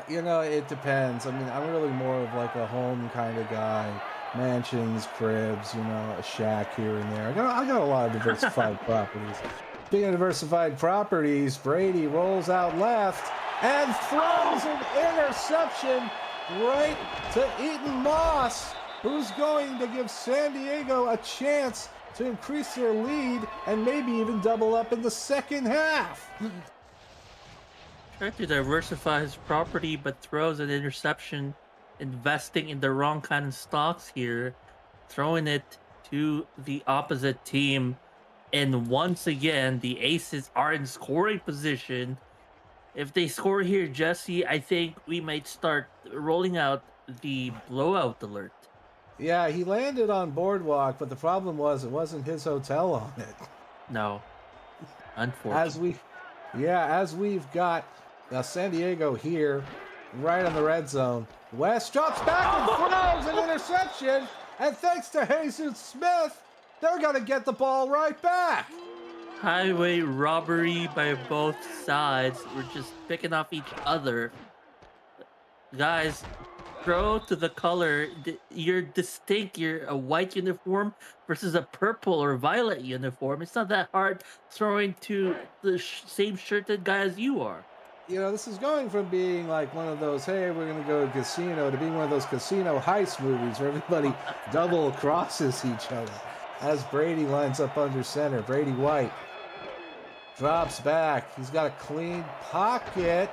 S1: It depends. I mean, I'm really more of like a home kind of guy. Mansions, cribs, a shack here and there. I got a lot of diversified properties. Speaking of diversified properties, Brady rolls out left and throws an interception right to Eaton Moss, who's going to give San Diego a chance to increase their lead and maybe even double up in the 2nd half.
S2: Trying to diversify his property, but throws an interception, investing in the wrong kind of stocks here, throwing it to the opposite team. And once again, the Aces are in scoring position. If they score here, Jesse, I think we might start rolling out the blowout alert.
S1: Yeah, he landed on Boardwalk, but the problem was it wasn't his hotel on it.
S2: No, unfortunately.
S1: As we've got San Diego here, right on the red zone. West drops back and throws an interception, and thanks to Jesus Smith, they're going to get the ball right back.
S2: Highway robbery by both sides. We're just picking off each other. Guys, throw to the color. You're distinct. You're a white uniform versus a purple or violet uniform. It's not that hard throwing to the same shirted guy as you are.
S1: This is going from being like one of those, hey, we're going to go to a casino, to being one of those casino heist movies where everybody double crosses each other. As Brady lines up under center, Brady White drops back. He's got a clean pocket.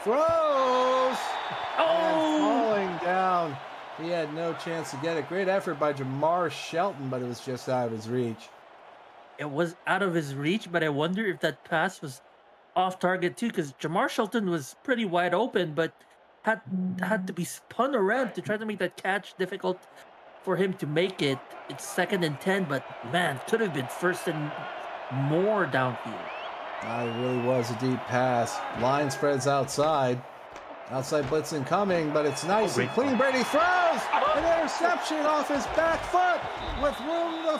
S1: Throws! And falling down. He had no chance to get it. Great effort by Jamar Shelton, but it was just out of his reach.
S2: It was out of his reach, but I wonder if that pass was off target too, because Jamar Shelton was pretty wide open, but had to be spun around to try to make that catch difficult for him to make it. It's 2nd and 10, but man, could have been 1st and more downfield.
S1: It really was a deep pass. Line spreads outside. Outside blitzing coming, but it's nice and clean. Brady throws an interception off his back foot with room to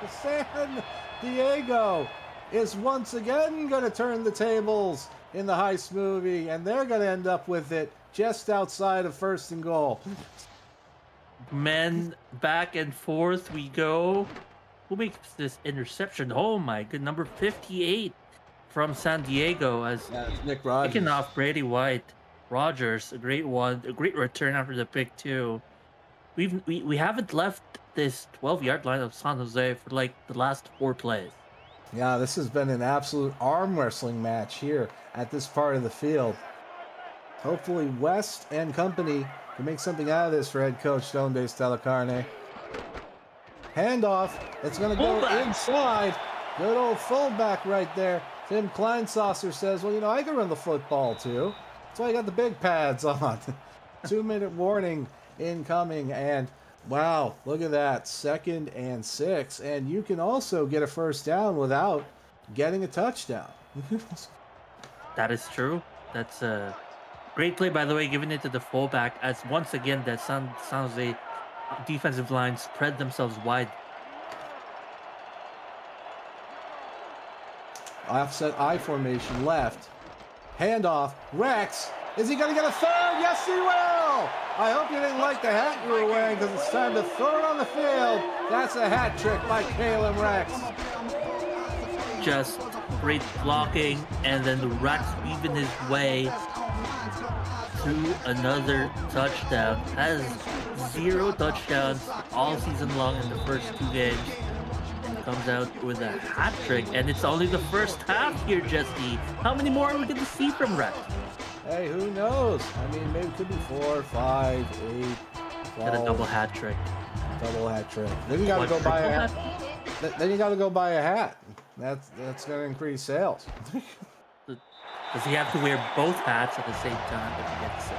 S1: San Diego is once again going to turn the tables in the high smoothie, and they're going to end up with it just outside of first and goal.
S2: Men back and forth we go. Who makes this interception? Oh my good, number 58 from San Diego as
S1: That's Nick
S2: picking
S1: Rogers.
S2: off Brady White. Rogers, a great one, a great return after the pick too. We haven't left this 12-yard line of San Jose for like the last 4 plays.
S1: Yeah, this has been an absolute arm wrestling match here at this part of the field. Hopefully West and company can make something out of this for head coach Stone Base Telecarne. Handoff. It's going to go inside. Good old fullback right there. Tim Kleinsasser says, well, I can run the football too. That's why I got the big pads on. 2-minute warning incoming. And wow, look at that. 2nd and 6. And you can also get a first down without getting a touchdown.
S2: That is true. That's a great play, by the way, giving it to the fullback as once again that San Jose defensive line spread themselves wide.
S1: Offset I formation left. Handoff. Rex. Is he going to get a third? Yes, he will. I hope you didn't like the hat you were wearing because it's time to throw it on the field. That's a hat trick by Kalen Rex.
S2: Just great blocking, and then the Rex weaving his way to another touchdown. Has 0 touchdowns all season long in the first 2 games. Comes out with a hat trick, and it's only the first half here, Jesse. How many more are we going to see from Rex?
S1: Hey, who knows? I mean, maybe it could be 4, 5, 8, 12.
S2: Got a double hat trick.
S1: Double hat trick. Then you got to go buy a hat. Then you got to go buy a hat. That's going to increase sales.
S2: Does he have to wear both hats at the same time if he gets sick?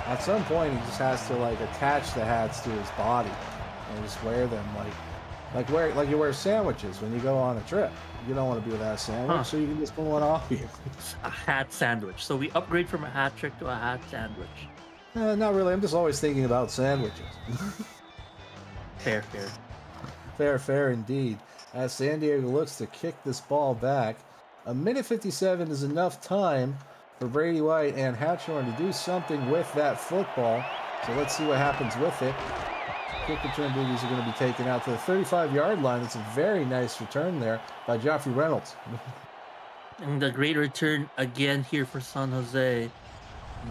S1: At some point, he just has to attach the hats to his body and just wear them like you wear sandwiches when you go on a trip. You don't want to be without a sandwich, so you can just pull one off you.
S2: A hat sandwich. So we upgrade from a hat trick to a hat sandwich.
S1: Not really. I'm just always thinking about sandwiches.
S2: Fair.
S1: Fair indeed. As San Diego looks to kick this ball back, 1:57 is enough time for Brady White and Hatchhorn to do something with that football. So let's see what happens with it. Kick return duties are going to be taken out to the 35-yard line. It's a very nice return there by Joffrey Reynolds.
S2: And a great return again here for San Jose.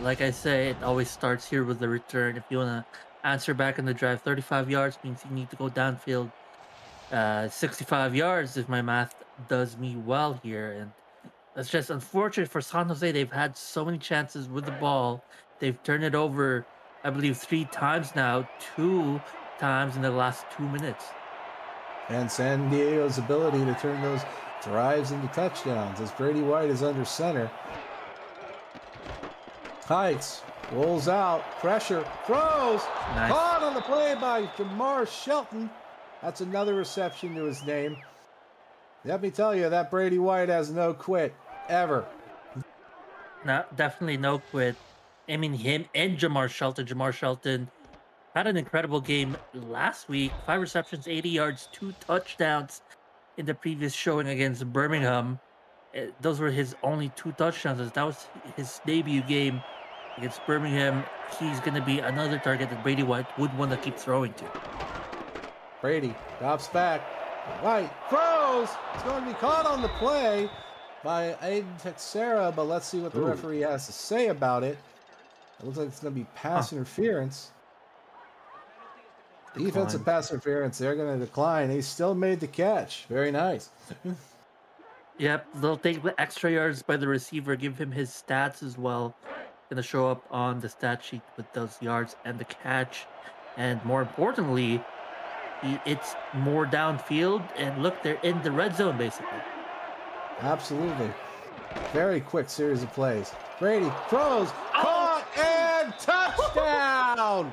S2: Like I say, it always starts here with the return. If you want to answer back in the drive, 35 yards means you need to go downfield 65 yards if my math does me well here. And that's just unfortunate for San Jose. They've had so many chances with the ball. They've turned it over, I believe, 3 times now, 2 times in the last 2 minutes.
S1: And San Diego's ability to turn those drives into touchdowns as Brady White is under center. Hikes, rolls out, pressure, throws,
S2: Nice.
S1: Caught on the play by Jamar Shelton. That's another reception to his name. Let me tell you, that Brady White has no quit, ever.
S2: No, definitely no quit. I mean, him and Jamar Shelton had an incredible game last week. 5 receptions, 80 yards, 2 touchdowns in the previous showing against Birmingham. Those were his only 2 touchdowns. That was his debut game against Birmingham. He's going to be another target that Brady White would want to keep throwing to.
S1: Brady drops back. White throws. It's going to be caught on the play by Aiden Texera, but let's see what the referee has to say about it. It looks like it's going to be pass interference. Defensive pass interference. They're going to decline. He still made the catch. Very nice.
S2: Yep, they'll take the extra yards by the receiver, give him his stats as well. Going to show up on the stat sheet with those yards and the catch. And more importantly, it's more downfield. And look, they're in the red zone, basically.
S1: Absolutely. Very quick series of plays. Brady throws, caught, and touchdown!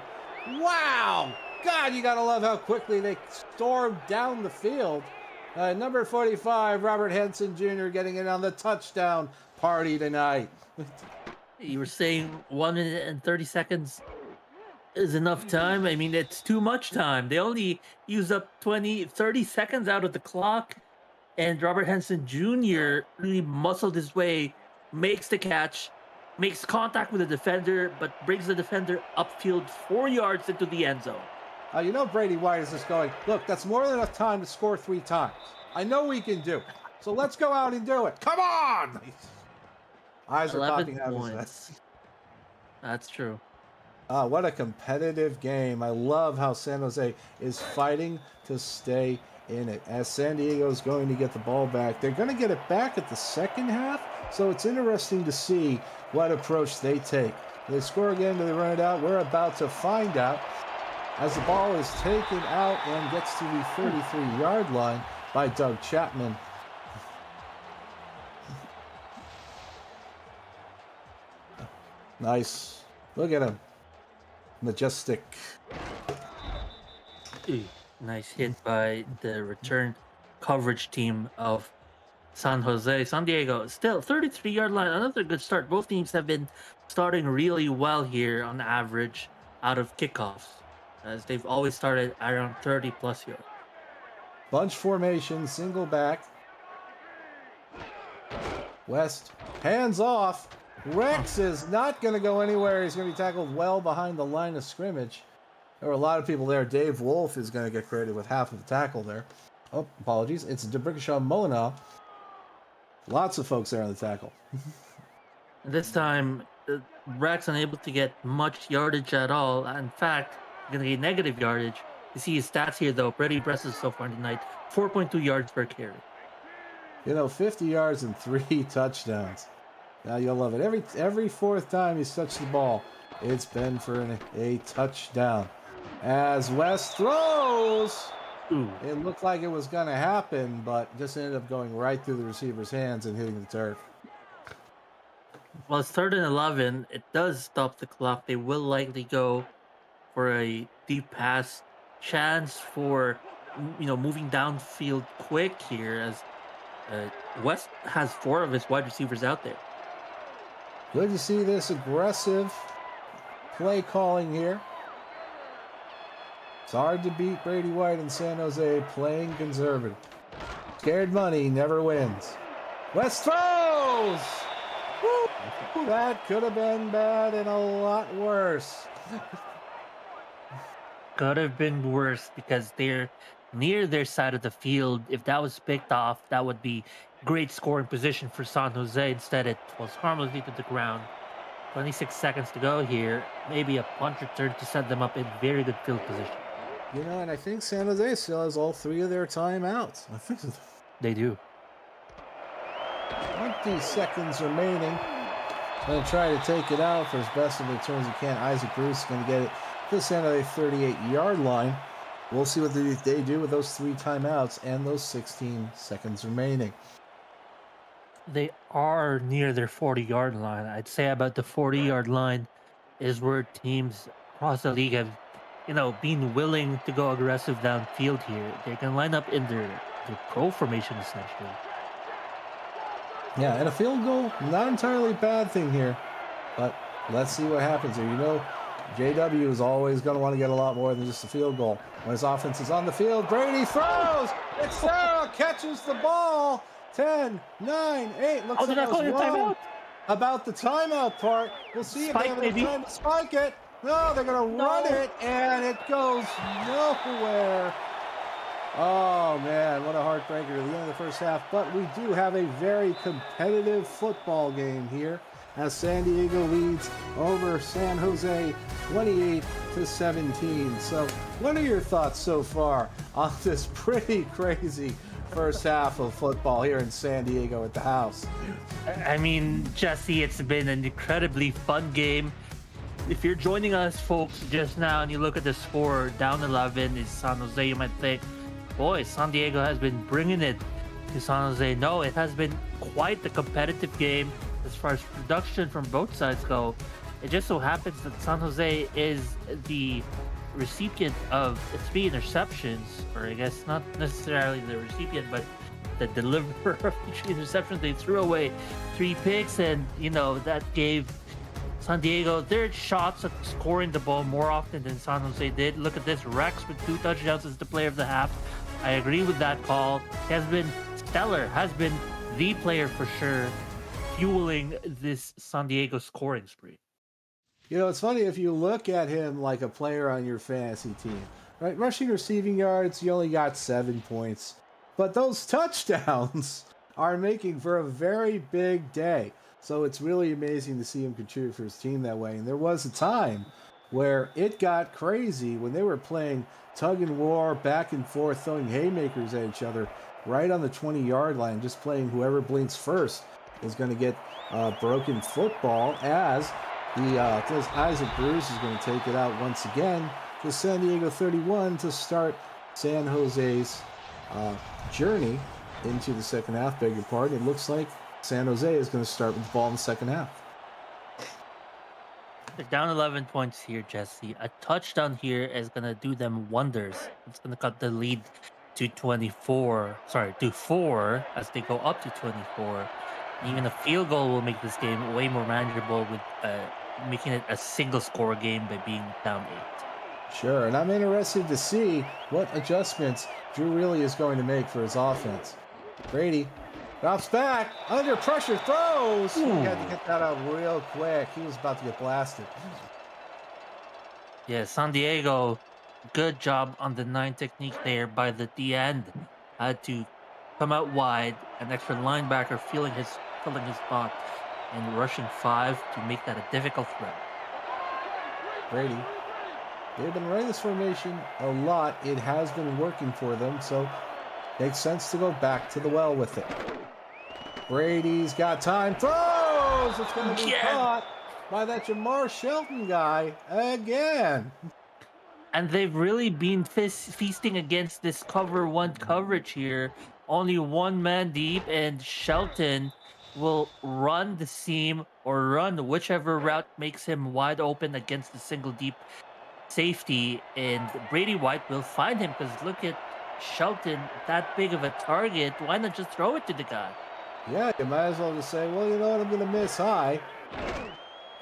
S1: Wow! God, you gotta love how quickly they stormed down the field. Number 45, Robert Henson Jr. getting in on the touchdown party tonight.
S2: You were saying 1 minute and 30 seconds is enough time. I mean, it's too much time. They only use up 30 seconds out of the clock. And Robert Henson Jr. really muscled his way makes the catch, makes contact with the defender, but brings the defender upfield 4 yards into the end zone.
S1: You know Brady White is just going, look, that's more than enough time to score 3 times. I know we can do it. So let's go out and do it. Come on! Eyes are
S2: 11
S1: popping out of his
S2: points.
S1: head.
S2: That's true.
S1: What a competitive game. I love how San Jose is fighting to stay in it. As San Diego is going to get the ball back, they're going to get it back at the second half. So it's interesting to see what approach they take. They score again, do they run it out? We're about to find out as the ball is taken out and gets to the 33-yard line by Doug Chapman. Nice. Look at him. Majestic.
S2: Nice hit by the return coverage team of San Jose. San Diego still 33-yard line. Another good start. Both teams have been starting really well here on average out of kickoffs, as they've always started around 30+ yards.
S1: Bunch formation, single back. West, hands off. Rex is not going to go anywhere. He's going to be tackled well behind the line of scrimmage. There were a lot of people there. Dave Wolf is going to get credited with half of the tackle there. Oh, apologies. It's Debrickashaw Mona. Lots of folks there on the tackle.
S2: This time, Rex unable to get much yardage at all. In fact, going to get negative yardage. You see his stats here, though. Pretty impressive so far tonight. 4.2 yards per carry.
S1: 50 yards and 3 touchdowns. Now you'll love it. Every fourth time he's touched the ball, it's been for a touchdown. As West throws, it looked like it was going to happen, but just ended up going right through the receiver's hands and hitting the turf.
S2: Well, it's 3rd and 11. It does stop the clock. They will likely go for a deep pass. Chance for, moving downfield quick here, as West has 4 of his wide receivers out there.
S1: Good to see this aggressive play calling here. It's hard to beat Brady White and San Jose playing conservative. Scared money never wins. West throws! Woo! That could have been bad and a lot worse.
S2: Could have been worse because they're near their side of the field. If that was picked off, that would be great scoring position for San Jose. Instead, it was harmlessly to the ground. 26 seconds to go here. Maybe a punt return to set them up in very good field position.
S1: And I think San Jose still has all 3 of their timeouts. I think
S2: they do.
S1: 20 seconds remaining. Going to try to take it out for as best of return as he can. Isaac Bruce is going to get it to the San Jose 38-yard line. We'll see what they do with those 3 timeouts and those 16 seconds remaining.
S2: They are near their 40-yard line. I'd say about the 40-yard line is where teams across the league have, been willing to go aggressive downfield here. They can line up in their pro formation, essentially.
S1: Yeah, and a field goal, not entirely a bad thing here. But let's see what happens here. JW is always going to want to get a lot more than just a field goal. When his offense is on the field, Brady throws! It's Sarah catches the ball! 10, 9, 8. Looks like I was wrong about the timeout part. We'll see if they have enough time to spike it. No, they're going to run it, and it goes nowhere. Oh, man, what a heartbreaker at the end of the first half. But we do have a very competitive football game here as San Diego leads over San Jose 28-17. So what are your thoughts so far on this pretty crazy first half of football here in San Diego at the house?
S2: I mean, Jesse, it's been an incredibly fun game. If you're joining us, folks, just now and you look at the score, down 11 is San Jose, you might think, boy, San Diego has been bringing it to San Jose. No, it has been quite the competitive game as far as production from both sides go. It just so happens that San Jose is the recipient of 3 interceptions, or I guess not necessarily the recipient, but the deliverer of the 3 interceptions. They threw away 3 picks, and that gave San Diego their shots at scoring the ball more often than San Jose did. Look at this, Rex with 2 touchdowns as the player of the half. I agree with that call. He has been stellar, has been the player for sure fueling this San Diego scoring spree.
S1: You know, it's funny if you look at him like a player on your fantasy team, right? Rushing receiving yards, you only got 7 points. But those touchdowns are making for a very big day. So it's really amazing to see him contribute for his team that way. And there was a time where it got crazy when they were playing tug and war, back and forth, throwing haymakers at each other right on the 20-yard line, just playing whoever blinks first is going to get broken football as this Isaac Bruce is going to take it out once again to San Diego 31 to start San Jose's journey into the second half. Beg your pardon. It looks like San Jose is going to start with the ball in the second half.
S2: They're down 11 points here, Jesse. A touchdown here is going to do them wonders. It's going to cut the lead to 4 as they go up to 24. Even a field goal will make this game way more manageable with making it a single score game by being down 8.
S1: Sure, and I'm interested to see what adjustments Drew really is going to make for his offense. Brady drops back, under pressure, throws. He had to get that out real quick. He was about to get blasted.
S2: Yeah, San Diego, good job on the 9 technique there by the D end. Had to come out wide, an extra linebacker filling his spot, and rushing 5 to make that a difficult threat.
S1: Brady, they've been running this formation a lot. It has been working for them, so makes sense to go back to the well with it. Brady's got time, throws! It's going to be caught by that Jamar Shelton guy again.
S2: And they've really been feasting against this cover 1 coverage here. Only one man deep, and Shelton will run the seam or run whichever route makes him wide open against the single deep safety. And Brady White will find him because look at Shelton, that big of a target. Why not just throw it to the guy?
S1: Yeah, you might as well just say, well, you know what, I'm going to miss high.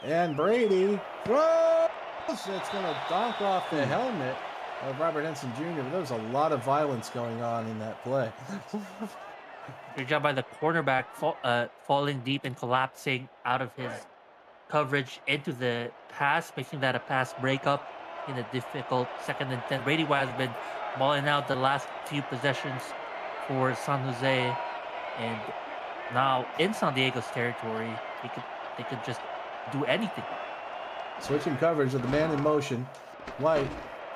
S1: And Brady throws. It's going to donk off the helmet of Robert Henson Jr., but there was a lot of violence going on in that play.
S2: Good job by the cornerback falling deep and collapsing out of his coverage into the pass, making that a pass breakup in a difficult 2nd and 10. Brady White has been balling out the last few possessions for San Jose, and now in San Diego's territory, they could just do anything.
S1: Switching coverage with the man in motion. White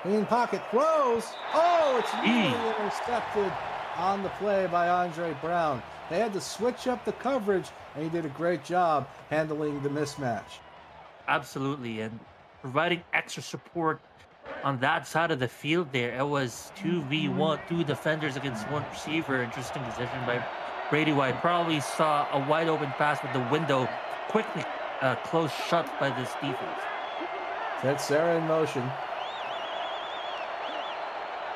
S1: in pocket throws. Oh, it's really intercepted on the play by Andre Brown. They had to switch up the coverage, and he did a great job handling the mismatch.
S2: Absolutely, and providing extra support on that side of the field there. It was 2v1, 2 defenders against 1 receiver. Interesting decision by Brady White. Probably saw a wide open pass with the window quickly closed shut by this defense.
S1: Sarah in motion.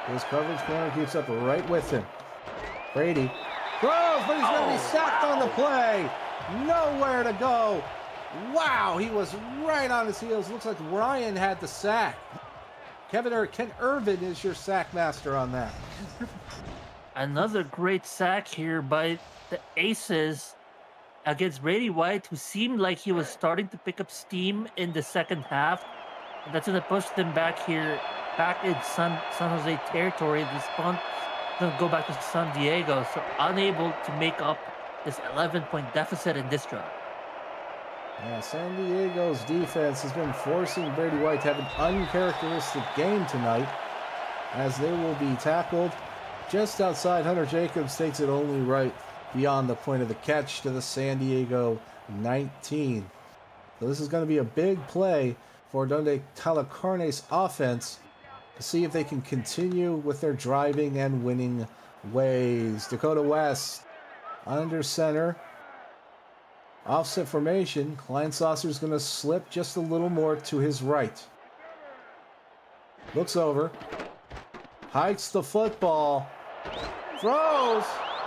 S1: His coverage corner keeps up right with him. Brady throws, but he's going to be sacked on the play. Nowhere to go. Wow, he was right on his heels. Looks like Ryan had the sack. Ken Irvin is your sack master on that.
S2: Another great sack here by the Aces against Brady White, who seemed like he was starting to pick up steam in the second half. And that's going to push them back here, back in San Jose territory. This punt is going to go back to San Diego, so unable to make up this 11-point deficit in this drive.
S1: Yeah, San Diego's defense has been forcing Brady White to have an uncharacteristic game tonight, as they will be tackled just outside. Hunter Jacobs takes it only right beyond the point of the catch to the San Diego 19. So this is going to be a big play for Donde Calacarne's offense to see if they can continue with their driving and winning ways. Dakota West under center. Offset formation. Klein Saucer's going to slip just a little more to his right. Looks over. Hikes the football. Throws.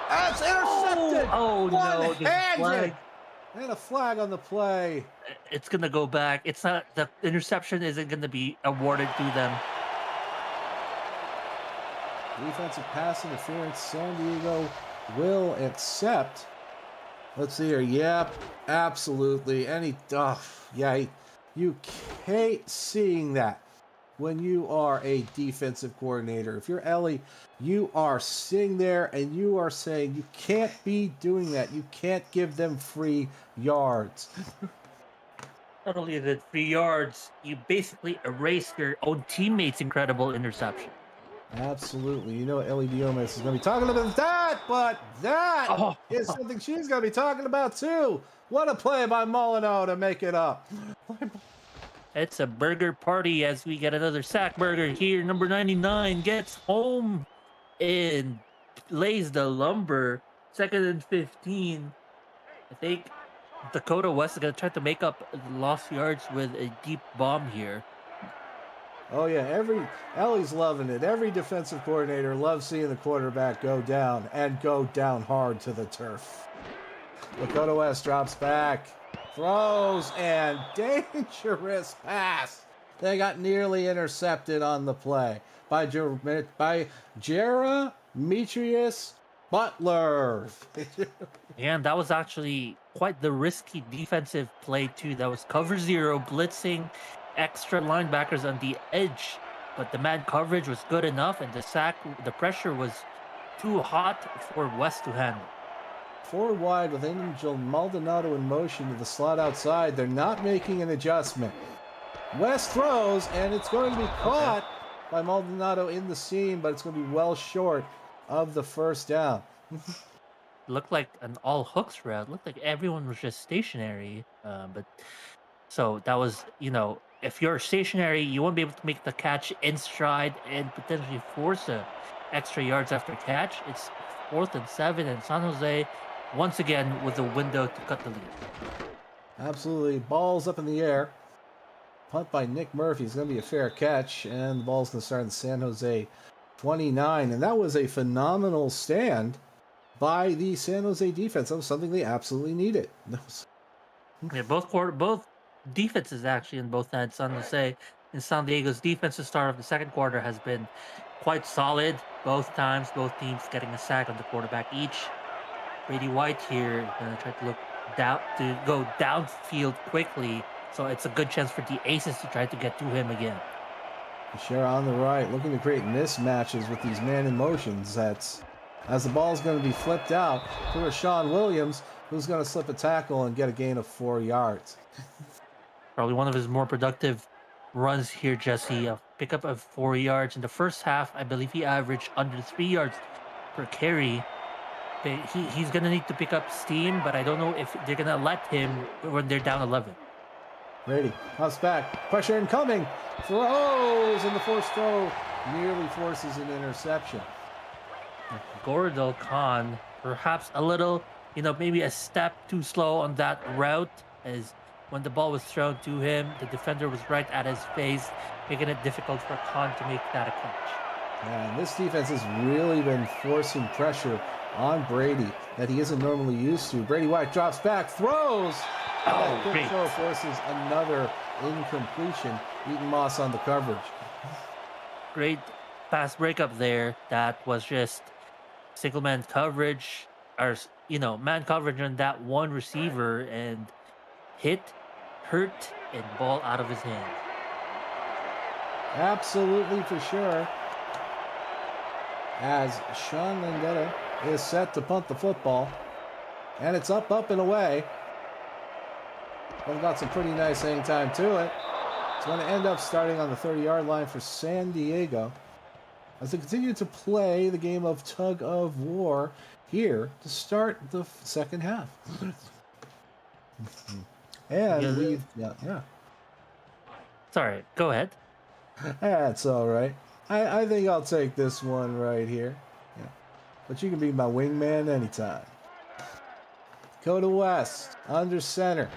S1: That's intercepted.
S2: Oh no.
S1: Flag. And a flag on the play.
S2: It's going to go back. It's not, the interception isn't going to be awarded to them.
S1: Defensive pass interference. San Diego will accept. Let's see here. Yep, absolutely. You hate seeing that when you are a defensive coordinator. If you're Ellie, you are sitting there and you are saying you can't be doing that. You can't give them free yards.
S2: Not only is it 3 yards, you basically erased your own teammate's incredible interception.
S1: Absolutely. You know Ellie Diomas is going to be talking about that, but that is something she's going to be talking about too. What a play by Molyneux to make it up.
S2: It's a burger party as we get another sack burger here. Number 99 gets home and lays the lumber. 2nd and 15. I think Dakota West is going to try to make up the lost yards with a deep bomb here.
S1: Oh yeah, Ellie's loving it. Every defensive coordinator loves seeing the quarterback go down and go down hard to the turf. Dakota West drops back, throws, and dangerous pass. They got nearly intercepted on the play by Jeremitrius Butler.
S2: And that was actually quite the risky defensive play too. That was cover 0, blitzing extra linebackers on the edge, but the man coverage was good enough, and the pressure was too hot for West to handle.
S1: 4 wide with Angel Maldonado in motion to the slot outside. They're not making an adjustment. West throws, and it's going to be caught by Maldonado in the seam, but it's going to be well short of the first down.
S2: Looked like an all hooks route. Looked like everyone was just stationary. But so that was, if you're stationary, you won't be able to make the catch in stride and potentially force extra yards after catch. It's 4th and 7, and San Jose once again with a window to cut the lead.
S1: Absolutely. Ball's up in the air. Punt by Nick Murphy is going to be a fair catch, and the ball's going to start in San Jose 29. And that was a phenomenal stand by the San Jose defense. That was something they absolutely needed.
S2: Yeah, both defenses actually in both ends. San Jose and San Diego's defense to start of the second quarter has been quite solid both times. Both teams getting a sack on the quarterback each. Brady White here going to try to go downfield quickly, so it's a good chance for the Aces to try to get to him again.
S1: Share on the right, looking to create mismatches with these man in motions. That's as the ball is going to be flipped out to Rashawn Williams, who's going to slip a tackle and get a gain of 4 yards.
S2: Probably one of his more productive runs here, Jesse. A pickup of 4 yards in the first half. I believe he averaged under 3 yards per carry. He's going to need to pick up steam, but I don't know if they're going to let him when they're down 11.
S1: Brady hops back. Pressure incoming. Throws, and the forced throw nearly forces an interception.
S2: Gordel Khan, perhaps a little, maybe a step too slow on that route, as when the ball was thrown to him, the defender was right at his face, making it difficult for Khan to make that a catch.
S1: And this defense has really been forcing pressure on Brady that he isn't normally used to. Brady White drops back, throws. That quick throw forces another incompletion. Eaton Moss on the coverage.
S2: Great pass breakup there. That was just single man coverage, or man coverage on that one receiver, and hurt, and ball out of his hand.
S1: Absolutely, for sure. As Sean Landetta is set to punt the football, and it's up and away. But got some pretty nice hang time to it. It's going to end up starting on the 30-yard line for San Diego as they continue to play the game of tug of war here to start the second half. And
S2: Sorry, go ahead.
S1: That's all right. I think I'll take this one right here. Yeah. But you can be my wingman anytime. Dakota West under center.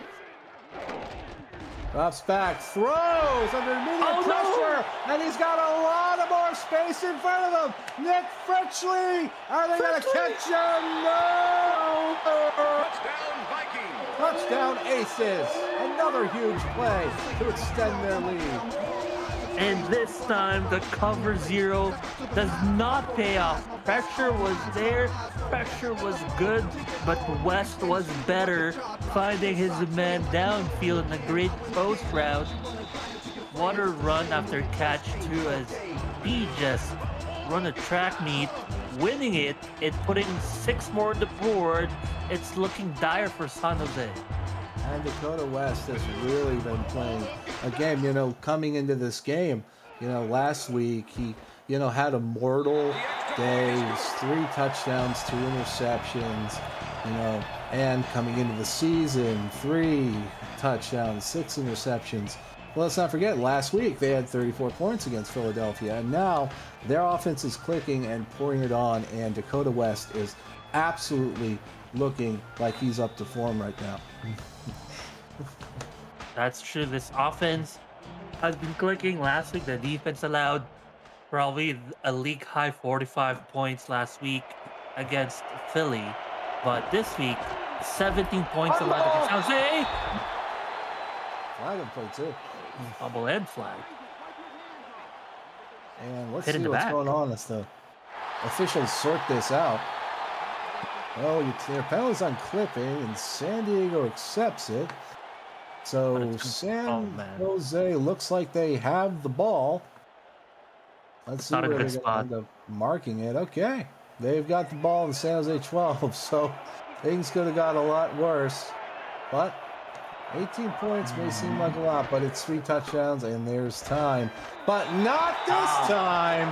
S1: Drops back, throws under immediate pressure, and he's got a lot of more space in front of him. Nick Fritchley, are they going to catch him? No!
S3: Touchdown, Vikings!
S1: Touchdown, Aces. Another huge play to extend their lead.
S2: And this time, the cover zero does not pay off. Pressure was there, pressure was good, but West was better, finding his man downfield in a great post route. What a run after catch, too, as he just run a track meet, winning it and putting 6 more on the board. It's looking dire for San Jose.
S1: And Dakota West has really been playing a game, coming into this game. Last week he, had a mortal day. It was 3 touchdowns, 2 interceptions, and coming into the season, 3 touchdowns, 6 interceptions. Well, let's not forget, last week they had 34 points against Philadelphia, and now their offense is clicking and pouring it on, and Dakota West is absolutely looking like he's up to form right now.
S2: That's true. This offense has been clicking. Last week, the defense allowed probably a league high 45 points last week against Philly. But this week, 17 points allowed against San Jose.
S1: Flag and play too.
S2: Fumble and flag.
S1: And let's
S2: Hit in
S1: see
S2: the
S1: what's
S2: back.
S1: going on as the officials sort this out. Oh, their penalty's on clipping, and San Diego accepts it. So San Jose looks like they have the ball. Let's see
S2: not a
S1: where
S2: good
S1: they're
S2: spot.
S1: going to end up marking it. Okay, they've got the ball in San Jose 12, so things could have got a lot worse. But 18 points may seem like a lot, but it's 3 touchdowns, and there's time. But not this time!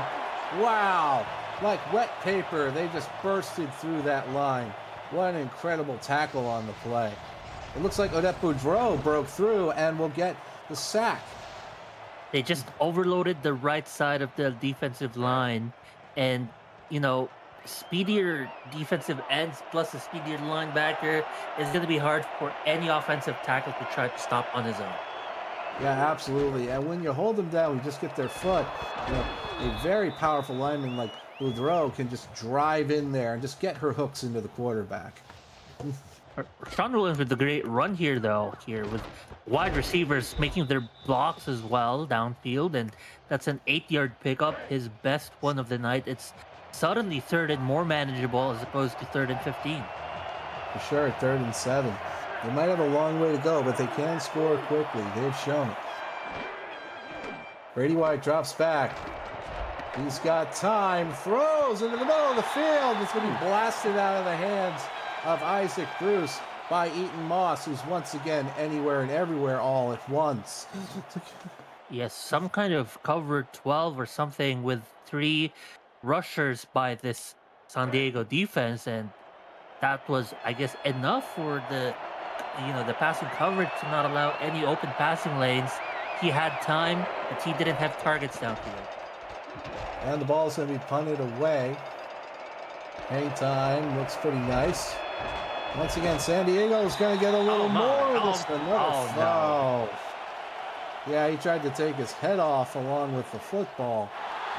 S1: Wow! Like wet paper, they just bursted through that line. What an incredible tackle on the play. It looks like Odette Boudreau broke through and will get the sack.
S2: They just overloaded the right side of the defensive line, and speedier defensive ends plus a speedier linebacker is going to be hard for any offensive tackle to try to stop on his own.
S1: Yeah, absolutely. And when you hold them down, you just get their foot. A very powerful lineman like Boudreau can just drive in there and just get her hooks into the quarterback.
S2: Sean Williams with a great run here with wide receivers making their blocks as well downfield, and that's an 8-yard pickup, his best one of the night. It's suddenly 3rd and more manageable as opposed to 3rd and 15.
S1: For sure, 3rd and 7. They might have a long way to go, but they can score quickly. They've shown it. Brady White drops back. He's got time, throws into the middle of the field. It's going to be blasted out of the hands of Isaac Bruce by Eaton Moss, who's once again anywhere and everywhere all at once.
S2: Yes, some kind of cover 12 or something with 3 rushers by this San Diego defense, and that was, I guess, enough for the passing coverage to not allow any open passing lanes. He had time, but he didn't have targets downfield.
S1: And the ball's going to be punted away. Hang time looks pretty nice. Once again, San Diego's going to get a little more of this. Another foul. Yeah, he tried to take his head off along with the football,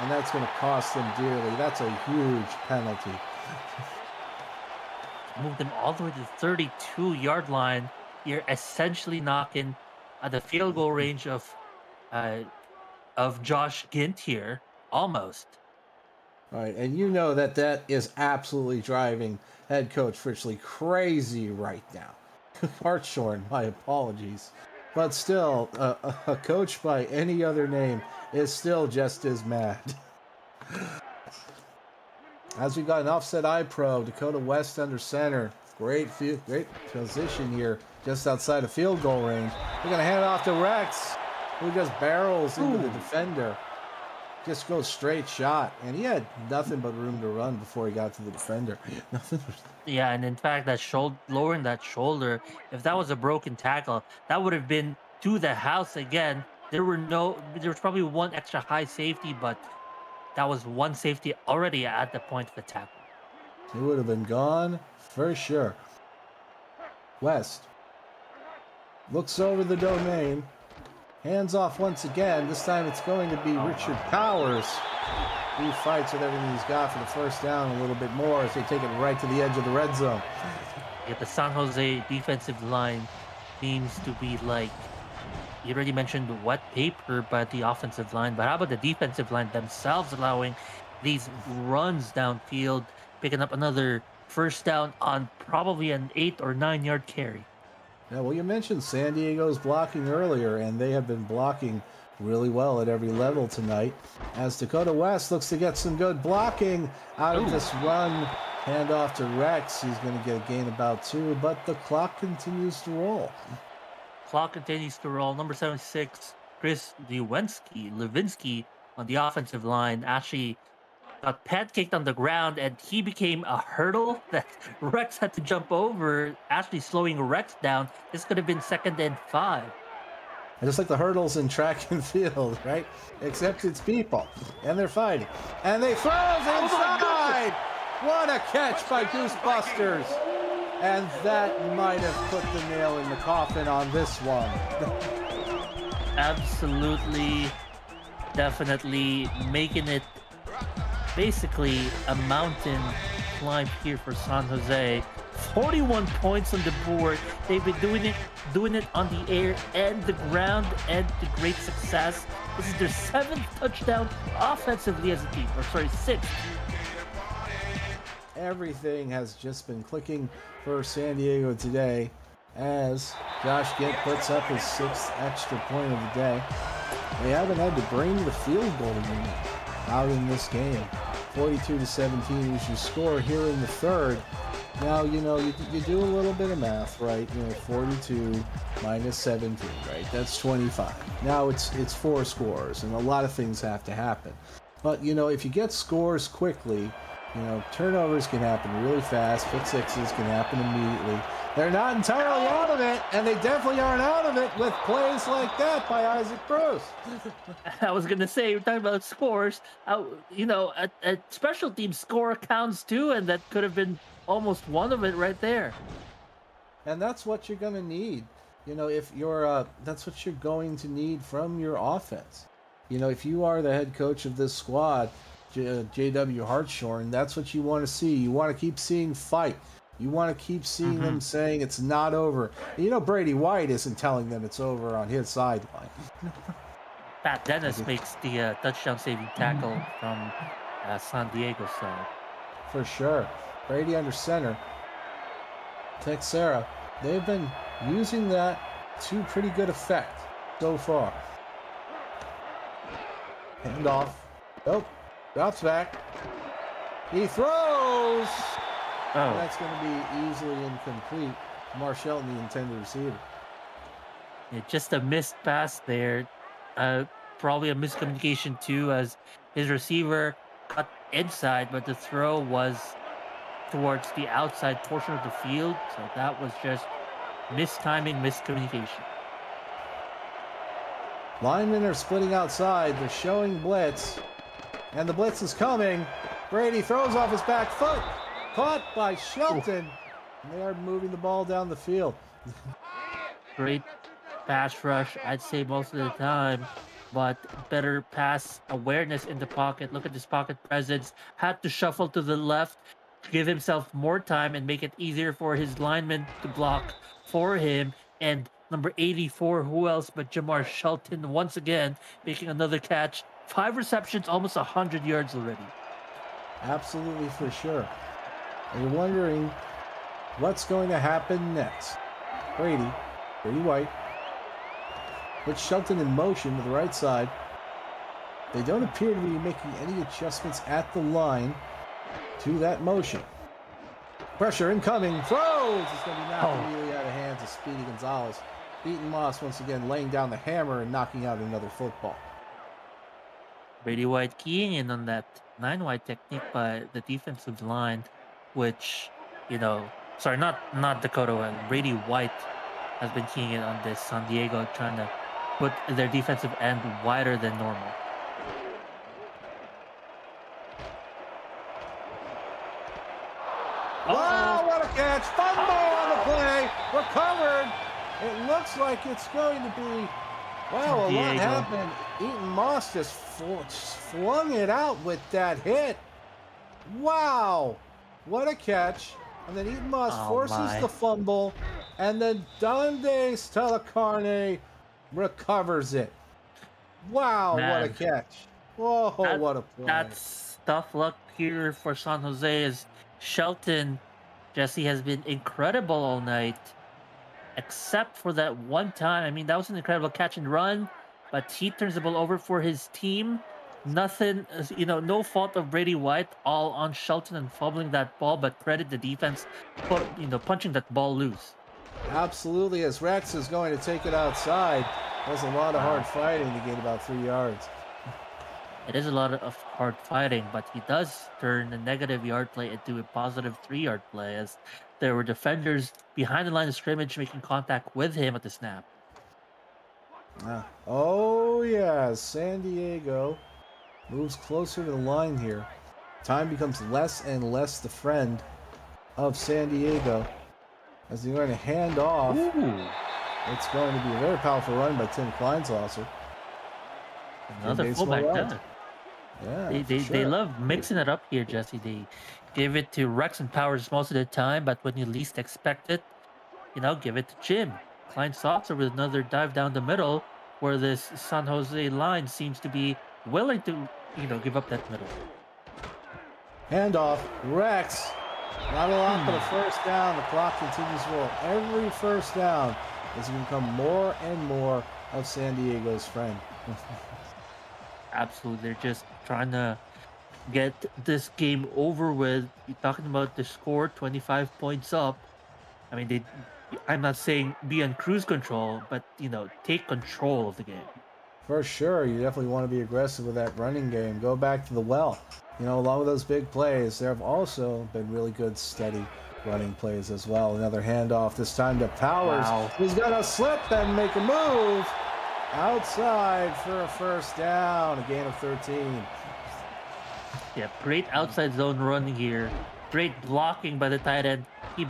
S1: and that's going to cost him dearly. That's a huge penalty.
S2: Moved him all the way to the 32-yard line. You're essentially knocking at the field goal range of Josh Gint here, almost.
S1: All right, and that is absolutely driving head coach Fritchley crazy right now. Hartshorn, my apologies. But still, a coach by any other name is still just as mad. As we got an offset eye pro, Dakota West under center. Great position here, just outside of field goal range. We're going to hand it off to Rex, who just barrels into the defender. Just goes straight shot, and he had nothing but room to run before he got to the defender.
S2: Yeah, and in fact, lowering that shoulder, if that was a broken tackle, that would have been to the house again. There was probably one extra high safety, but that was one safety already at the point of the tackle.
S1: He would have been gone for sure. West looks over the domain. Hands off once again. This time it's going to be Richard Powers. He fights with everything he's got for the first down a little bit more as they take it right to the edge of the red zone.
S2: Yeah, the San Jose defensive line seems to be like you already mentioned wet paper by the offensive line, but how about the defensive line themselves allowing these runs downfield, picking up another first down on probably an 8 or 9 yard carry?
S1: Yeah, well, you mentioned San Diego's blocking earlier, and they have been blocking really well at every level tonight. As Dakota West looks to get some good blocking out of
S2: Ooh.
S1: this run. Hand off to Rex. He's going to get a gain about 2, but the clock continues to roll.
S2: Clock continues to roll. Number 76, Chris Levinsky on the offensive line actually got pancaked on the ground, and he became a hurdle that Rex had to jump over, actually slowing Rex down. This could have been 2nd and 5.
S1: And just like the hurdles in track and field, right? Except it's people, and they're fighting. And they throw it inside! What a catch by Goose Busters! And that might have put the nail in the coffin on this one.
S2: Absolutely, definitely making it basically a mountain climb here for San Jose. 41 points on the board. They've been doing it on the air and the ground, and to great success. This is their 7th touchdown offensively as a team, or sorry, 6th.
S1: Everything has just been clicking for San Diego today as Josh Gint puts up his 6th extra point of the day. They haven't had to bring the field goal unit out in this game. 42-17 is your score here in the third. Now, you do a little bit of math, right? 42 minus 17, right? That's 25. Now it's 4 scores, and a lot of things have to happen. But, if you get scores quickly, turnovers can happen really fast. Pick sixes can happen immediately. They're not entirely out of it, and they definitely aren't out of it with plays like that by Isaac Bruce.
S2: I was gonna say, we're talking about scores. A special team score counts too, and that could have been almost one of it right there.
S1: And that's what you're going to need. If you're, that's what you're going to need from your offense. If you are the head coach of this squad, J.W. Hartshorn, that's what you want to see. You want to keep seeing fight. You want to keep seeing them saying it's not over. Brady White isn't telling them it's over on his sideline.
S2: Pat Dennis makes the touchdown saving tackle from San Diego side.
S1: For sure. Brady under center. Texera. They've been using that to pretty good effect so far. Hand off. Nope. Drops back. He throws!
S2: Oh.
S1: That's going to be easily incomplete. Mar Shelton, the intended receiver.
S2: Yeah, just a missed pass there. Probably a miscommunication too, as his receiver cut inside, but the throw was towards the outside portion of the field. So that was just mistiming, miscommunication.
S1: Linemen are splitting outside. They're showing blitz. And the blitz is coming. Brady throws off his back foot. Caught by Shelton. And they are moving the ball down the field.
S2: Great pass rush, I'd say most of the time, but better pass awareness in the pocket. Look at this pocket presence. Had to shuffle to the left, give himself more time and make it easier for his linemen to block for him. And number 84, who else but Jamar Shelton, once again making another catch. 5 receptions, almost 100 yards already.
S1: Absolutely, for sure. And you're wondering what's going to happen next. Brady White, puts Shelton in motion to the right side. They don't appear to be making any adjustments at the line to that motion. Pressure incoming, throws! It's going to be knocked immediately out of hands of Speedy Gonzalez. Beaton Moss once again laying down the hammer and knocking out another football.
S2: Brady White keying in on that 9-wide technique by the defensive line, which, sorry, not Dakota White. Brady White has been keying in on this. San Diego trying to put their defensive end wider than normal.
S1: Wow, what a catch! Fumble on the play, recovered. It looks like it's going to be, well, a lot happened. Eaton Moss just flung it out with that hit. Wow, what a catch. And then Eaton Moss forces the fumble. And then Donde Stelacarne recovers it. Wow, what a
S2: Man,
S1: catch. Whoa,
S2: that
S1: what a play.
S2: that's tough luck here for San Jose as Shelton Jesse has been incredible all night, except for that one time. I mean, that was an incredible catch and run, but he turns the ball over for his team. Nothing, no fault of Brady White, all on Shelton and fumbling that ball, but credit the defense, punching that ball loose.
S1: Absolutely, as Rex is going to take it outside. There's a lot of hard
S2: Wow.
S1: fighting to gain about 3 yards.
S2: It is a lot of hard fighting, but he does turn a negative yard play into a positive 3 yard play as there were defenders behind the line of scrimmage making contact with him at the snap.
S1: Oh, yeah, San Diego moves closer to the line here. Time becomes less and less the friend of San Diego as they're going to hand off.
S2: Ooh,
S1: It's going to be a very powerful run by Tim Kleinsasser.
S2: another fullback there.
S1: Yeah,
S2: They
S1: for sure.
S2: love mixing it up here, Jesse. They give it to Rex and Powers most of the time, but when you least expect it, give it to Jim. Klein Saucer with another dive down the middle, where this San Jose line seems to be willing to, give up that middle.
S1: Handoff. Rex. Not a lot, but a
S2: Hmm.
S1: first down. The clock continues to roll. Every first down is going to become more and more of San Diego's friend.
S2: Absolutely, they're just trying to get this game over with. You're talking about the score, 25 points up. I mean, I'm not saying be on cruise control, but take control of the game.
S1: For sure, you definitely want to be aggressive with that running game. Go back to the well. Along with those big plays, there have also been really good, steady running plays as well. Another handoff, this time to Powers.
S2: Wow.
S1: He's going to slip and make a move outside for a first down, a gain of 13.
S2: Yeah, great outside zone run here. Great blocking by the tight end. He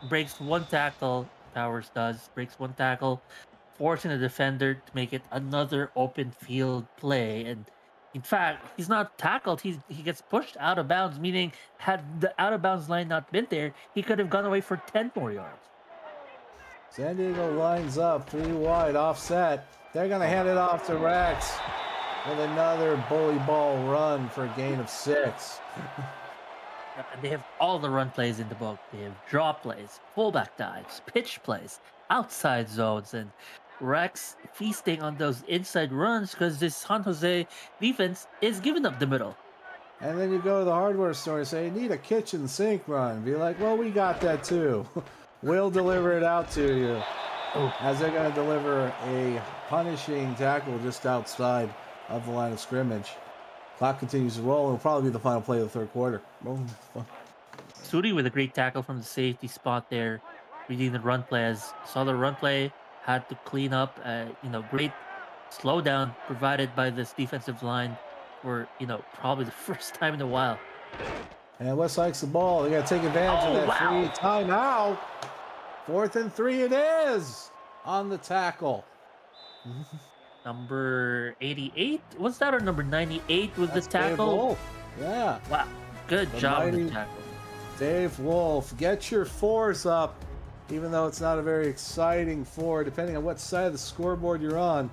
S2: breaks one tackle. Powers breaks one tackle, forcing the defender to make it another open field play. And in fact, he's not tackled. He gets pushed out of bounds, meaning had the out of bounds line not been there, he could have gone away for 10 more yards.
S1: San Diego lines up 3 wide, offset. They're going to hand it off to Rex with another bully ball run for a gain of 6.
S2: And they have all the run plays in the book. They have draw plays, fullback dives, pitch plays, outside zones, and Rex feasting on those inside runs because this San Jose defense is giving up the middle.
S1: And then you go to the hardware store and say, you need a kitchen sink run. Be like, well, we got that too. We'll deliver it out to you.
S2: Oh,
S1: As they're going to deliver a punishing tackle just outside of the line of scrimmage. Clock continues to roll. It'll probably be the final play of the third quarter.
S2: Sudi with a great tackle from the safety spot there, reading the run play. As saw the run play, had to clean up. Great slowdown provided by this defensive line for probably the first time in a while.
S1: And West likes the ball. They got to take advantage of that
S2: Wow.
S1: free timeout. 4th and 3 it is on the tackle.
S2: Number 88 was that, or number 98 was
S1: That's
S2: the
S1: Dave
S2: tackle?
S1: Wolf. Yeah,
S2: Wow, good
S1: The
S2: job with
S1: mighty-
S2: the tackle.
S1: Dave Wolf. Get your 4s up, even though it's not a very exciting 4, depending on what side of the scoreboard you're on,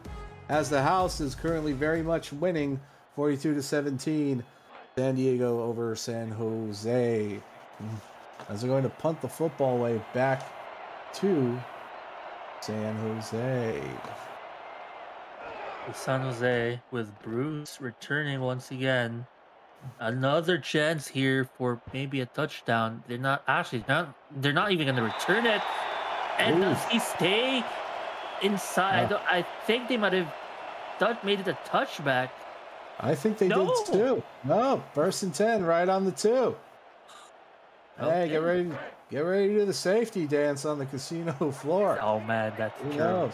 S1: as the house is currently very much winning 42-17. San Diego over San Jose. As they're going to punt the football way back to San Jose.
S2: San Jose with Bruce returning once again. Another chance here for maybe a touchdown. They're not even going to return it. And
S1: Ooh.
S2: does he stay inside? I think they might have made it a touchback.
S1: I think they
S2: No.
S1: did too. No, 1st and 10, right on the 2. Hey,
S2: Okay.
S1: get ready to do the safety dance on the casino floor.
S2: Oh man, that's
S1: Who
S2: true.
S1: knows?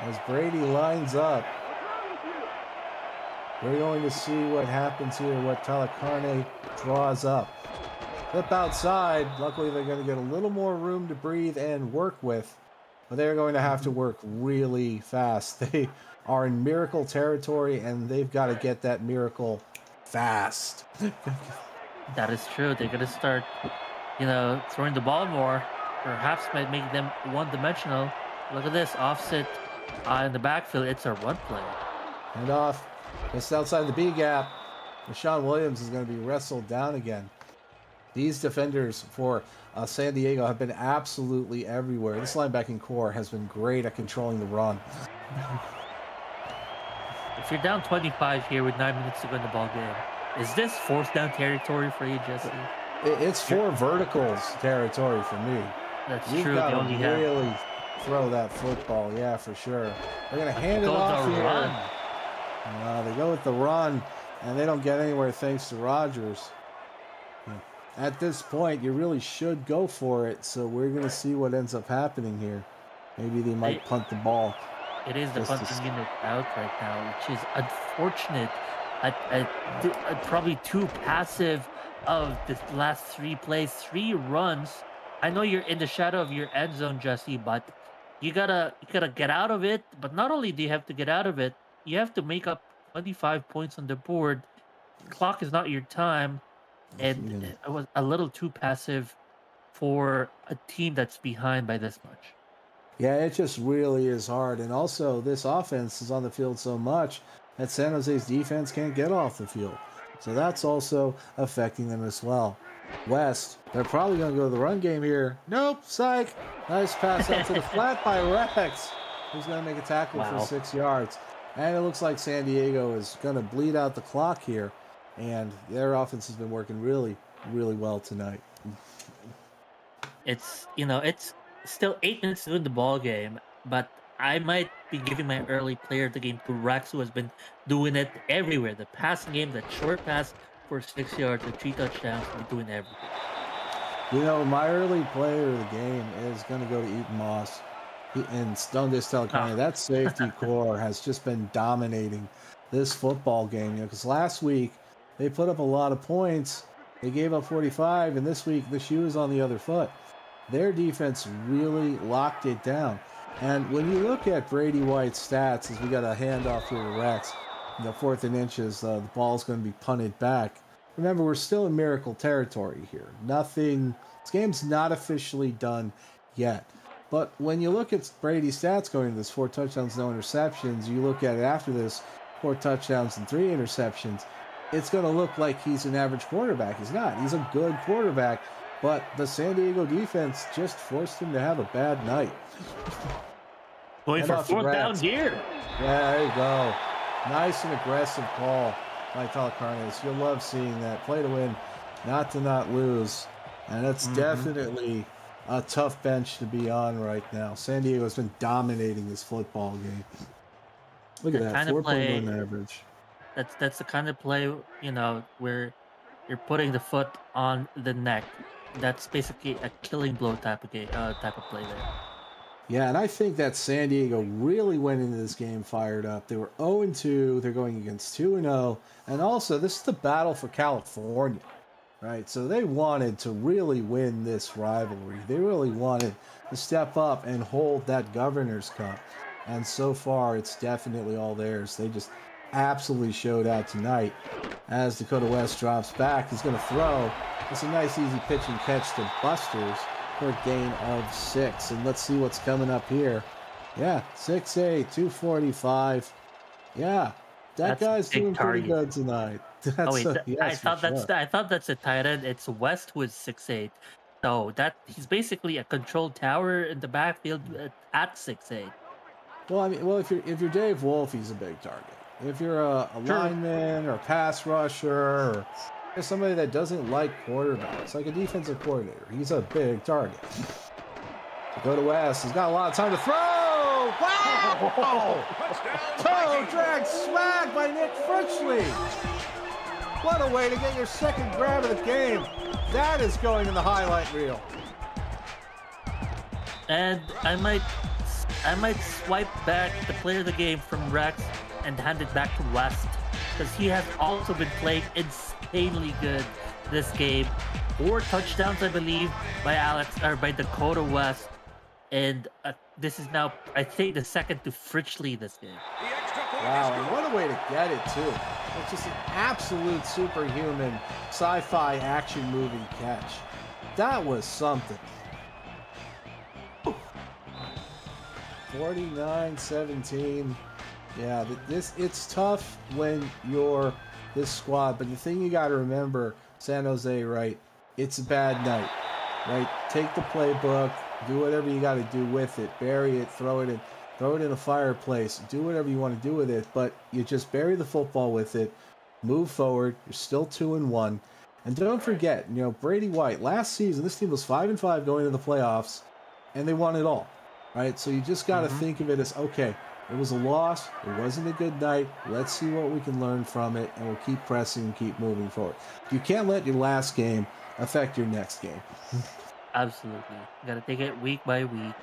S1: As Brady lines up, we're going to see what happens here, what Talacarne draws up. Flip outside. Luckily, they're going to get a little more room to breathe and work with, but they're going to have to work really fast. They are in miracle territory, and they've got to get that miracle fast.
S2: That is true. They're gonna start, throwing the ball more. Perhaps might make them one-dimensional. Look at this offset In the backfield, it's our run play.
S1: And off, just outside the B gap. Rashawn Williams is going to be wrestled down again. These defenders for San Diego have been absolutely everywhere. This linebacking core has been great at controlling the run.
S2: If you're down 25 here with 9 minutes to go in the ball game, is this fourth down territory for you, Jesse?
S1: It's four verticals territory for me.
S2: That's
S1: You've
S2: true.
S1: got
S2: They
S1: to
S2: only have
S1: really throw that football, yeah, for sure. They're going to hand it
S2: go
S1: off
S2: the
S1: here.
S2: run.
S1: They go with the run, and they don't get anywhere thanks to Rodgers. At this point, you really should go for it, so we're going to see what ends up happening here. Maybe they might punt the ball.
S2: It is the
S1: Just to
S2: punting unit out right now, which is unfortunate. Probably too passive of the last 3 plays, 3 runs. I know you're in the shadow of your end zone, Jesse, but you gotta get out of it. But not only do you have to get out of it, you have to make up 25 points on the board. Clock is not your time, and it was a little too passive for a team that's behind by this much.
S1: Yeah, it just really is hard. And also, this offense is on the field so much that San Jose's defense can't get off the field. So that's also affecting them as well. West, they're probably going to go to the run game here. Nope, psych. Nice pass out to the flat by Rex, who's going to make a tackle for 6 yards. And it looks like San Diego is going to bleed out the clock here. And their offense has been working really, really well tonight.
S2: It's still 8 minutes to win the ball game, but I might be giving my early player of the game to Rex, who has been doing it everywhere. The passing game, that short pass for 6 yards, the 3 touchdowns, he's doing everything.
S1: My early player of the game is going to go to Eaton Moss. And don't just tell Connie, that safety core has just been dominating this football game. Because last week, they put up a lot of points. They gave up 45, and this week, the shoe is on the other foot. Their defense really locked it down. And when you look at Brady White's stats, as we got a handoff here to Rex, the 4th and inches, the ball's going to be punted back. Remember, we're still in miracle territory here. This game's not officially done yet. But when you look at Brady's stats going into this, 4 touchdowns, no interceptions, you look at it after this, 4 touchdowns and 3 interceptions, it's going to look like he's an average quarterback. He's not. He's a good quarterback. But the San Diego defense just forced him to have a bad night.
S2: Going for 4th down here.
S1: Yeah, there you go. Nice and aggressive call by Talacarnes. You'll love seeing that. Play to win, not to not lose. And it's definitely a tough bench to be on right now. San Diego's been dominating this football game. Look at that, 4.1 average.
S2: That's the kind of play, where you're putting the foot on the neck. That's basically a killing blow type of play there.
S1: Yeah, and I think that San Diego really went into this game fired up. They were 0-2. They're going against 2-0. And also, this is the battle for California, right? So they wanted to really win this rivalry. They really wanted to step up and hold that Governor's Cup. And so far, it's definitely all theirs. They just absolutely showed out tonight. As Dakota West drops back, he's going to throw. It's a nice, easy pitch and catch to Busters for a gain of 6. And let's see what's coming up here. Yeah, 6'8", 245. Yeah, that's guy's doing pretty good tonight.
S2: I thought that's a tight end. It's West who is 6'8". So he's basically a controlled tower in the backfield at 6'8".
S1: Well, if you're Dave Wolf, he's a big target. If you're a lineman or a pass rusher or somebody that doesn't like quarterbacks, like a defensive coordinator, he's a big target. To go to West, he's got a lot of time to throw. Wow! Toe drag swag by Nick Fritchley. What a way to get your second grab of the game. That is going in the highlight reel.
S2: And I might swipe back the player of the game from Rex and hand it back to West, because he has also been playing insanely good this game. 4 touchdowns, I believe, by Dakota West, and this is now, I think, the second to Fritchley this game.
S1: Wow, and what a way to get it too! It's just an absolute superhuman sci-fi action movie catch. That was something. 49-17. Yeah, it's tough when you're this squad, but the thing you got to remember, San Jose, right? It's a bad night, right? Take the playbook, do whatever you got to do with it, bury it, throw it in a fireplace, do whatever you want to do with it, but you just bury the football with it, move forward. You're still 2-1, and don't forget, Brady White. Last season, this team was 5-5 going into the playoffs, and they won it all, right? So you just got to
S2: Mm-hmm.
S1: think of it as okay. It was a loss. It wasn't a good night. Let's see what we can learn from it, and we'll keep pressing and keep moving forward. You can't let your last game affect your next game.
S2: Absolutely. You got to take it week by week,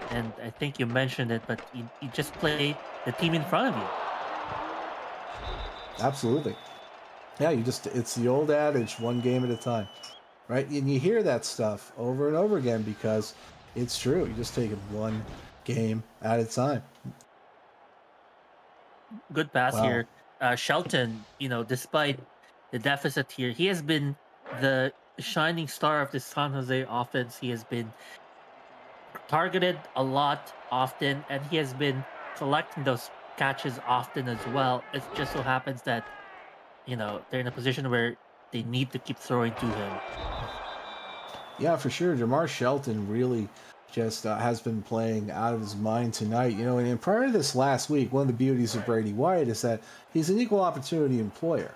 S2: and I think you mentioned it, but you just play the team in front of you.
S1: Absolutely. Yeah, it's the old adage, one game at a time, right? And you hear that stuff over and over again because it's true. You just take it one game at a time.
S2: Good pass
S1: Wow.
S2: here. Shelton, despite the deficit here, he has been the shining star of the San Jose offense. He has been targeted a lot often, and he has been collecting those catches often as well. It just so happens that, they're in a position where they need to keep throwing to him.
S1: Yeah, for sure. Jamar Shelton really just has been playing out of his mind tonight. And prior to this last week, one of the beauties of Brady White is that he's an equal opportunity employer.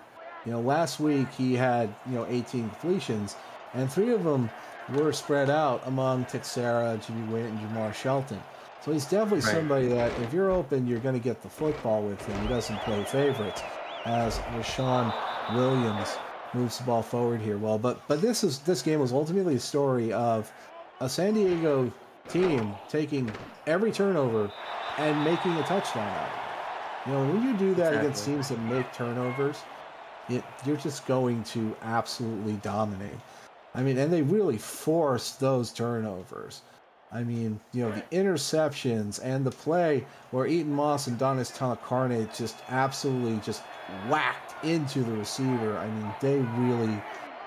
S1: Last week he had, 18 completions, and 3 of them were spread out among Texera, Jimmy Witt, and Jamar Shelton. So he's definitely
S2: Right.
S1: somebody that if you're open, you're going to get the football with him. He doesn't play favorites, as Rashawn Williams moves the ball forward here. Well, but this game was ultimately a story of a San Diego team taking every turnover and making a touchdown out of it. When you do that against
S2: Exactly.
S1: teams that make turnovers, you're just going to absolutely dominate. I mean, and they really forced those turnovers. I mean, the interceptions and the play where Eaton Moss and Donis Talacarne just absolutely just whacked into the receiver. I mean,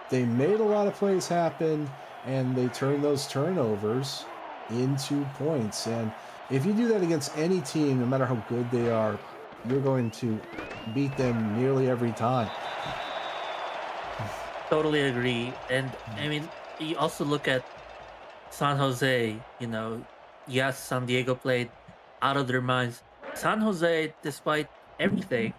S1: they made a lot of plays happen, and they turned those turnovers into points. And if you do that against any team, no matter how good they are, you're going to beat them nearly every time.
S2: Totally agree. And I mean, you also look at San Jose, yes, San Diego played out of their minds. San Jose, despite everything,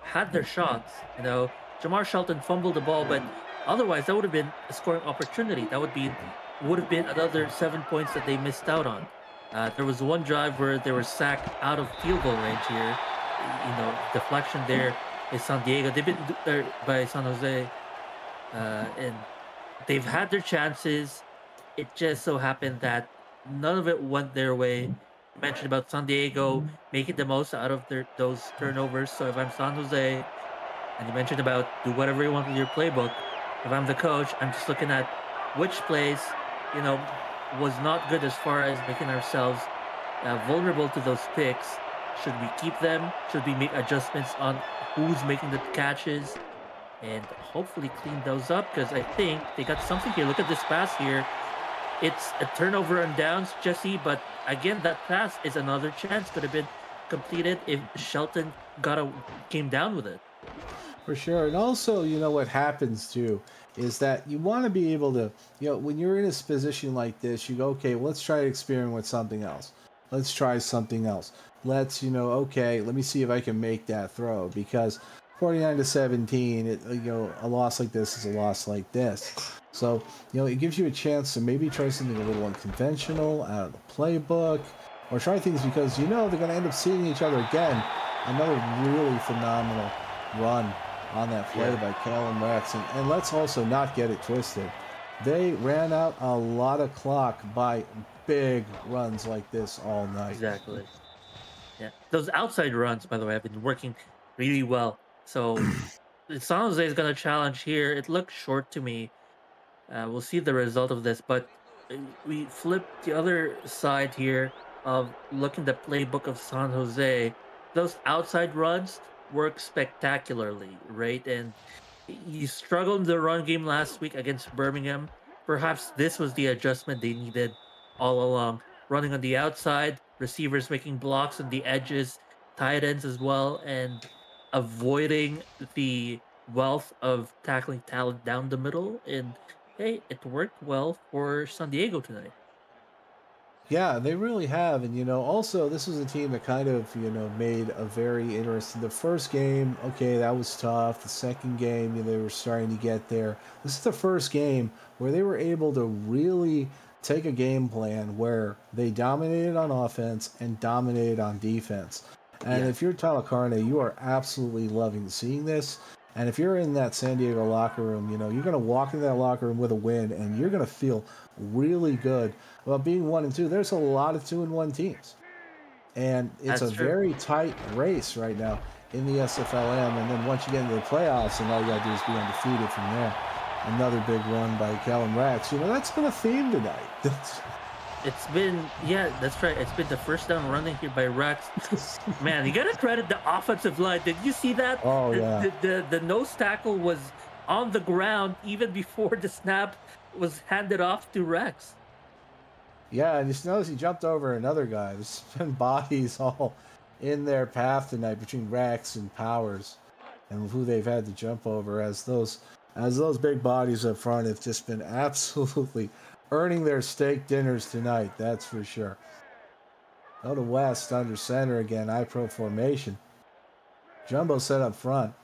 S2: had their shots. Jamar Shelton fumbled the ball, but otherwise that would have been a scoring opportunity. That would have been another 7 points that they missed out on. There was one drive where they were sacked out of field goal range here. Deflection there is San Diego. They've been by San Jose, and they've had their chances. It just so happened that none of it went their way. You mentioned about San Diego making the most out of those turnovers. So if I'm San Jose, and you mentioned about do whatever you want with your playbook, if I'm the coach, I'm just looking at which plays, you know, was not good as far as making ourselves vulnerable to those picks. Should we keep them? Should we make adjustments on who's making the catches? And hopefully clean those up because I think they got something here. Look at this pass here. It's a turnover and downs, Jesse, but again, that pass is another chance. Could have been completed if Shelton came down with it.
S1: For sure. And also, what happens too is that you want to be able to, when you're in a position like this, you go, okay, well, let's try to experiment with something else. Let's try something else. Let's, okay, let me see if I can make that throw because 49-17, a loss like this is a loss like this. So, it gives you a chance to maybe try something a little unconventional out of the playbook or try things because they're going to end up seeing each other again. Another really phenomenal run on that play by Kalen Rex. And let's also not get it twisted. They ran out a lot of clock by big runs like this all night.
S2: Exactly. Yeah. Those outside runs, by the way, have been working really well. So San Jose is going to challenge here. It looks short to me. We'll see the result of this. But we flip the other side here of looking the playbook of San Jose. Those outside runs work spectacularly, right? And you struggled in the run game last week against Birmingham. Perhaps this was the adjustment they needed all along. Running on the outside, receivers making blocks on the edges, tight ends as well, and avoiding the wealth of tackling talent down the middle. And hey, it worked well for San Diego tonight.
S1: Yeah, they really have. And, also, this was a team that kind of, made a very interesting. The first game, okay, that was tough. The second game, they were starting to get there. This is the first game where they were able to really take a game plan where they dominated on offense and dominated on defense. And
S2: Yeah,
S1: if you're Tyler Carney, you are absolutely loving seeing this. And if you're in that San Diego locker room, you're going to walk into that locker room with a win and you're going to feel really good about being 1-2. There's a lot of 2-1 teams, and it's a
S2: that's true.
S1: very tight race right now in the SFLm. And then once you get into the playoffs, and all you got to do is be undefeated from there. Another big run by Kellen Rex. That's been a theme tonight.
S2: It's been, yeah, that's right. It's been the first down running here by Rex. Man, you gotta credit the offensive line. Did you see that?
S1: Oh
S2: The
S1: yeah,
S2: the the nose tackle was on the ground even before the snap was handed off to Rex.
S1: yeah. And you notice he jumped over another guy. There's been bodies all in their path tonight between Rex and Powers, and who they've had to jump over as those big bodies up front have just been absolutely earning their steak dinners tonight. That's for sure. Go to West under center again. I-pro formation. Jumbo set up front.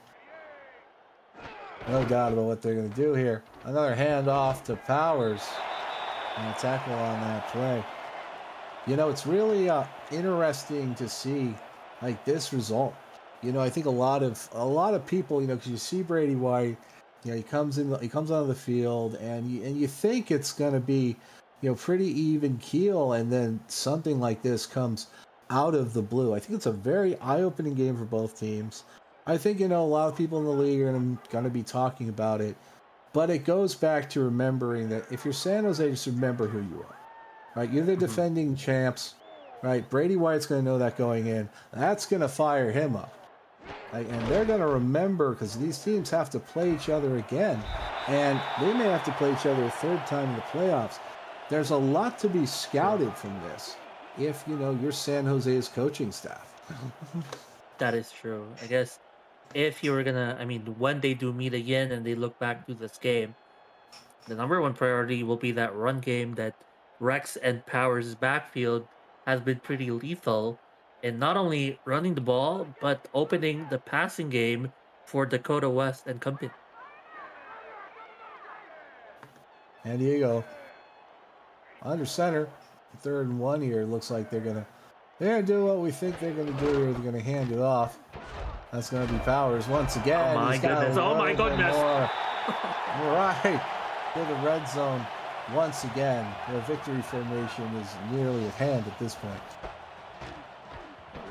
S1: No doubt about what they're going to do here. Another handoff to Powers. And a tackle on that play. It's really interesting to see like this result. I think a lot of people, because you see Brady White, he comes onto the field, and you think it's going to be, pretty even keel, and then something like this comes out of the blue. I think it's a very eye-opening game for both teams. I think a lot of people in the league are going to be talking about it, but it goes back to remembering that if you're San Jose, just remember who you are. Right, you're the
S2: Mhm.
S1: defending champs. Right, Brady White's going to know that going in. That's going to fire him up. Like, and they're going to remember, because these teams have to play each other again, and they may have to play each other a third time in the playoffs. There's a lot to be
S2: True.
S1: scouted from this if you're San Jose's coaching staff.
S2: That is true. I guess if you were gonna, I mean, when they do meet again and they look back to this game, the number one priority will be that run game that Rex and Powers' backfield has been pretty lethal in not only running the ball, but opening the passing game for Dakota West and company.
S1: San Diego under center, 3rd and 1 here. Looks like they're gonna do what we think they're gonna do here. They're gonna hand it off. That's gonna be Powers once
S2: Oh
S1: again.
S2: my
S1: He's got a
S2: goodness. Oh my
S1: little bit
S2: goodness.
S1: more. Right to the red zone once again. The victory formation is nearly at hand at this point.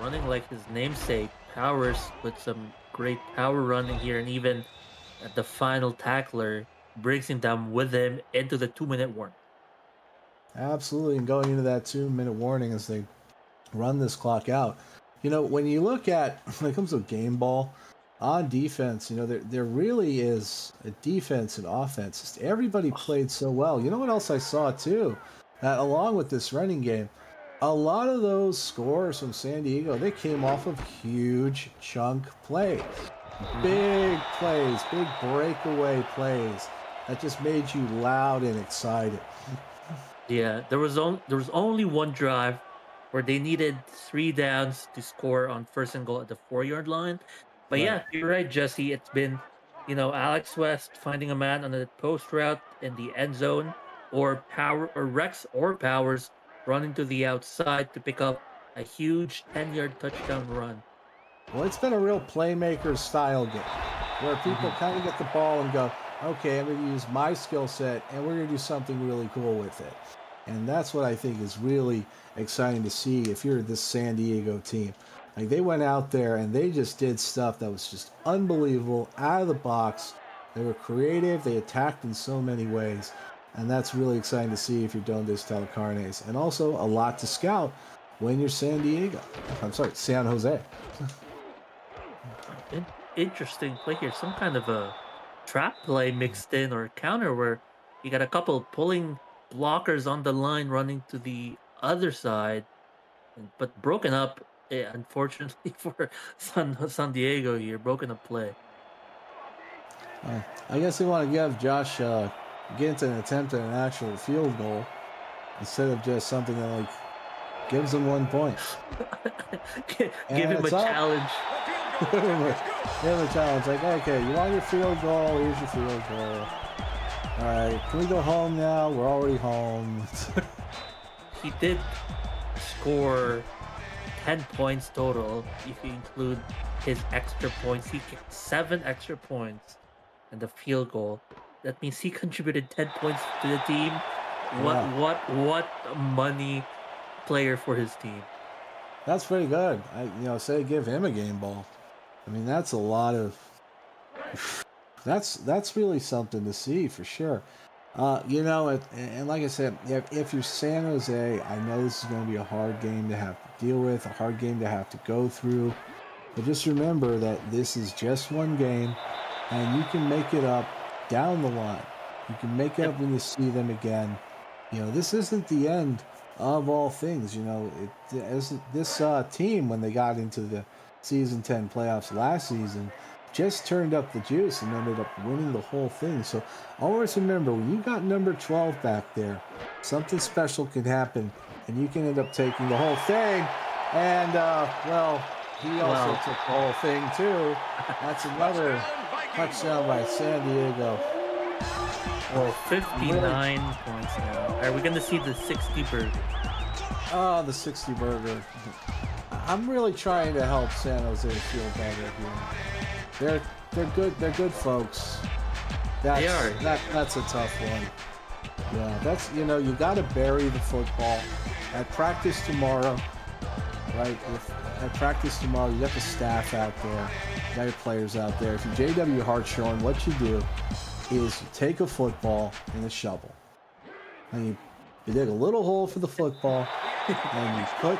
S2: Running like his namesake, Powers with some great power running here, and even at the final tackler brings him down with him into the 2-minute warning.
S1: Absolutely, and going into that 2-minute warning as they run this clock out. When you look at when it comes to game ball on defense, there really is a defense and offense. Just everybody played so well. You know what else I saw too? That along with this running game, a lot of those scores from San Diego, they came off of huge chunk plays.
S2: Mhm.
S1: Big plays, big breakaway plays that just made you loud and excited.
S2: Yeah, there was only one drive where they needed 3 downs to score on first and goal at the 4-yard line. But
S1: Right.
S2: yeah, you're right, Jesse. It's been, Alex West finding a man on the post route in the end zone, or Power or Rex or Powers running to the outside to pick up a huge 10-yard touchdown run.
S1: Well, it's been a real playmaker style game where people
S2: Mhm.
S1: kind of get the ball and go, okay, I'm going to use my skill set and we're going to do something really cool with it. And that's what I think is really exciting to see if you're this San Diego team. Like they went out there and they just did stuff that was just unbelievable, out of the box. They were creative, they attacked in so many ways. And that's really exciting to see if you're Don Telecarnes. And also a lot to scout when you're San Diego. I'm sorry, San Jose.
S2: Interesting play here. Some kind of a trap play mixed in, or counter, where you got a couple pulling blockers on the line running to the other side. but broken up. Unfortunately for San Diego here, broken up play.
S1: I guess they want to give Josh Gint an attempt at an actual field goal instead of just something that like gives him 1 point.
S2: Give
S1: And
S2: him a
S1: it's up.
S2: challenge.
S3: The field goal
S1: Give
S3: attempt is good.
S1: him a challenge. Like, okay, you want your field goal? Here's your field goal. All right, can we go home now? We're already home.
S2: He did score 10 points total if you include his extra points. He kicked 7 extra points and the field goal. That means he contributed 10 points to the team.
S1: Yeah.
S2: What a money player for his team.
S1: That's pretty good. Say give him a game ball. I mean, that's a lot of. That's really something to see for sure. And like I said, if you're San Jose, I know this is going to be a hard game to have to deal with, a hard game to have to go through. But just remember that this is just one game, and you can make it up down the line. You can make it up when you see them again. This isn't the end of all things. This team, when they got into the season 10 playoffs last season, just turned up the juice and ended up winning the whole thing. So always remember, when you got number 12 back there, something special can happen, and you can end up taking the whole thing. And, he also took the whole thing, too. That's another touchdown by San Diego.
S2: Well, 59 points now. Are we going to see the 60 burger?
S1: Oh, the 60 burger. I'm really trying to help San Jose feel better here. They're good. They're good folks.
S2: They are.
S1: That's a tough one. Yeah, that's you got to bury the football at practice tomorrow, right? At practice tomorrow, you got the staff out there, you got your players out there. If you're JW Hartshorn, what you do is you take a football and a shovel, and you dig a little hole for the football, and you put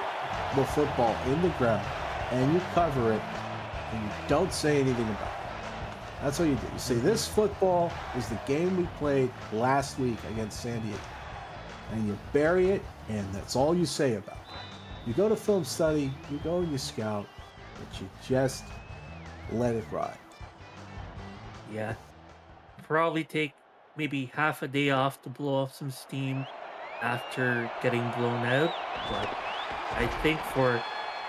S1: the football in the ground, and you cover it, and you don't say anything about it. That's what you do. You say, this football is the game we played last week against San Diego. And you bury it, and that's all you say about it. You go to film study, you go and you scout, but you just let it ride.
S2: Yeah. Probably take maybe half a day off to blow off some steam after getting blown out. But I think for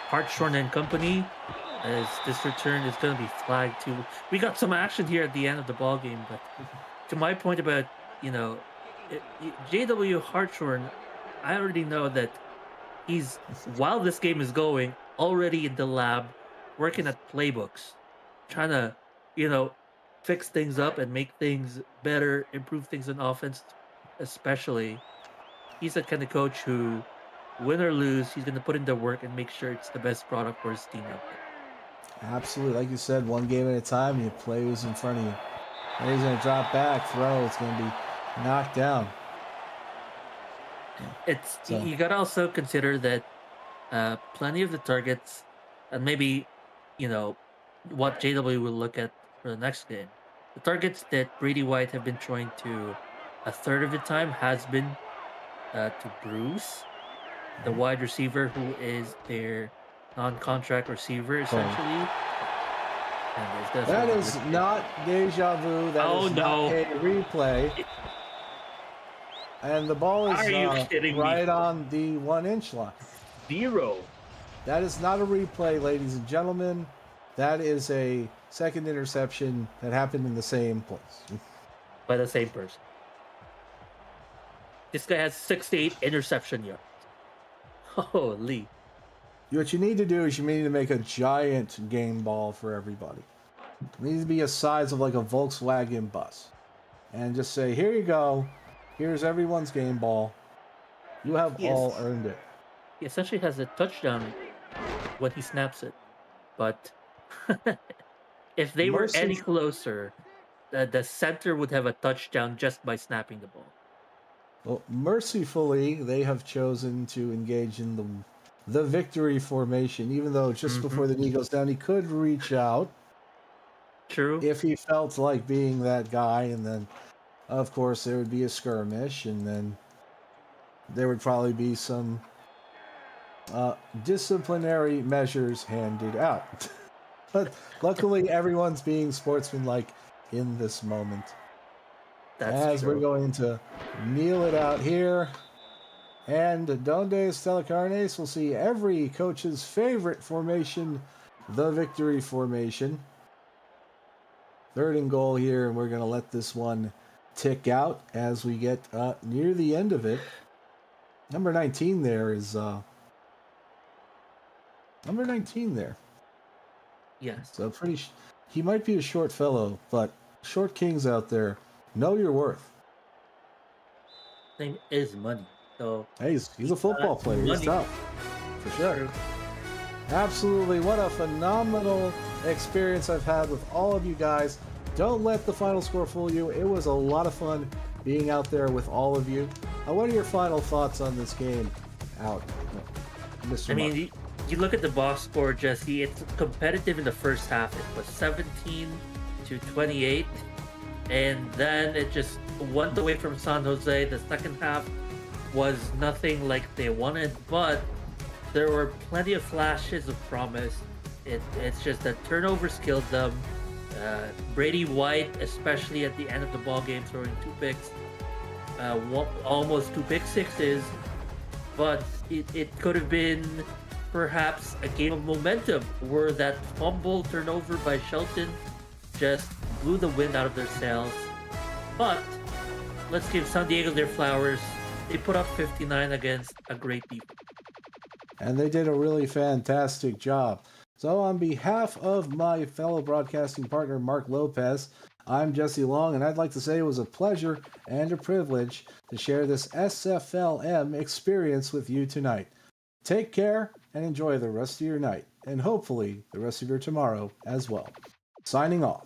S2: Hartshorn and company, as this return is going to be flagged too. We got some action here at the end of the ball game, but to my point about JW Hartshorn, I already know that he's, while this game is going, already in the lab working at playbooks, trying to fix things up and make things better, improve things in offense, especially. He's the kind of coach who, win or lose, he's going to put in the work and make sure it's the best product for his team out there.
S1: Absolutely. Like you said, one game at a time, you play who's in front of you. And he's going to drop back, throw. It's going to be knocked down.
S2: You got to also consider that plenty of the targets, and maybe, what JW will look at for the next game. The targets that Brady White have been throwing to a third of the time has been to Bruce, the wide receiver who is their non-contract receiver, essentially.
S1: That is not deja vu. That is not a replay. And the ball is right on the 1 inch line.
S2: 0.
S1: That is not a replay, ladies and gentlemen. That is a second interception that happened in the same place.
S2: By the same person. This guy has 68 interception yards. Holy.
S1: What you need to do is you need to make a giant game ball for everybody. It needs to be a size of like a Volkswagen bus. And just say, here you go. Here's everyone's game ball. You have all earned it.
S2: He essentially has a touchdown when he snaps it. But if they were any closer, the center would have a touchdown just by snapping the ball.
S1: Well, mercifully, they have chosen to engage in the victory formation, even though just before the knee goes down, he could reach out.
S2: True.
S1: If he felt like being that guy, and then, of course, there would be a skirmish, and then there would probably be some disciplinary measures handed out. But luckily, everyone's being sportsmanlike in this moment.
S2: That's
S1: As we're
S2: true.
S1: going to kneel it out here. And Donde Estela Carnes will see every coach's favorite formation, the victory formation. Third and goal here, and we're going to let this one tick out as we get near the end of it. Number 19 there is... number 19 there.
S2: Yes.
S1: So he might be a short fellow, but short kings out there, know your worth.
S2: Thing is money. So
S1: Hey, he's a football player. He's
S2: money.
S1: tough. For sure.
S2: True.
S1: Absolutely. What a phenomenal experience I've had with all of you guys. Don't let the final score fool you. It was a lot of fun being out there with all of you. What are your final thoughts on this game out, Mr.
S2: I mean,
S1: Mark?
S2: you look at the box score, Jesse. It's competitive in the first half. It was 17-28, and then it just went away from San Jose. The second half was nothing like they wanted, but there were plenty of flashes of promise. It's just that turnovers killed them. Brady White, especially at the end of the ball game, throwing 2 picks, almost 2 pick sixes, but it could have been perhaps a game of momentum where that fumble turnover by Shelton just blew the wind out of their sails. But let's give San Diego their flowers. They put up 59 against a great defense.
S1: And they did a really fantastic job. So on behalf of my fellow broadcasting partner, Mark Lopez, I'm Jesse Long, and I'd like to say it was a pleasure and a privilege to share this SFLm experience with you tonight. Take care and enjoy the rest of your night, and hopefully the rest of your tomorrow as well. Signing off.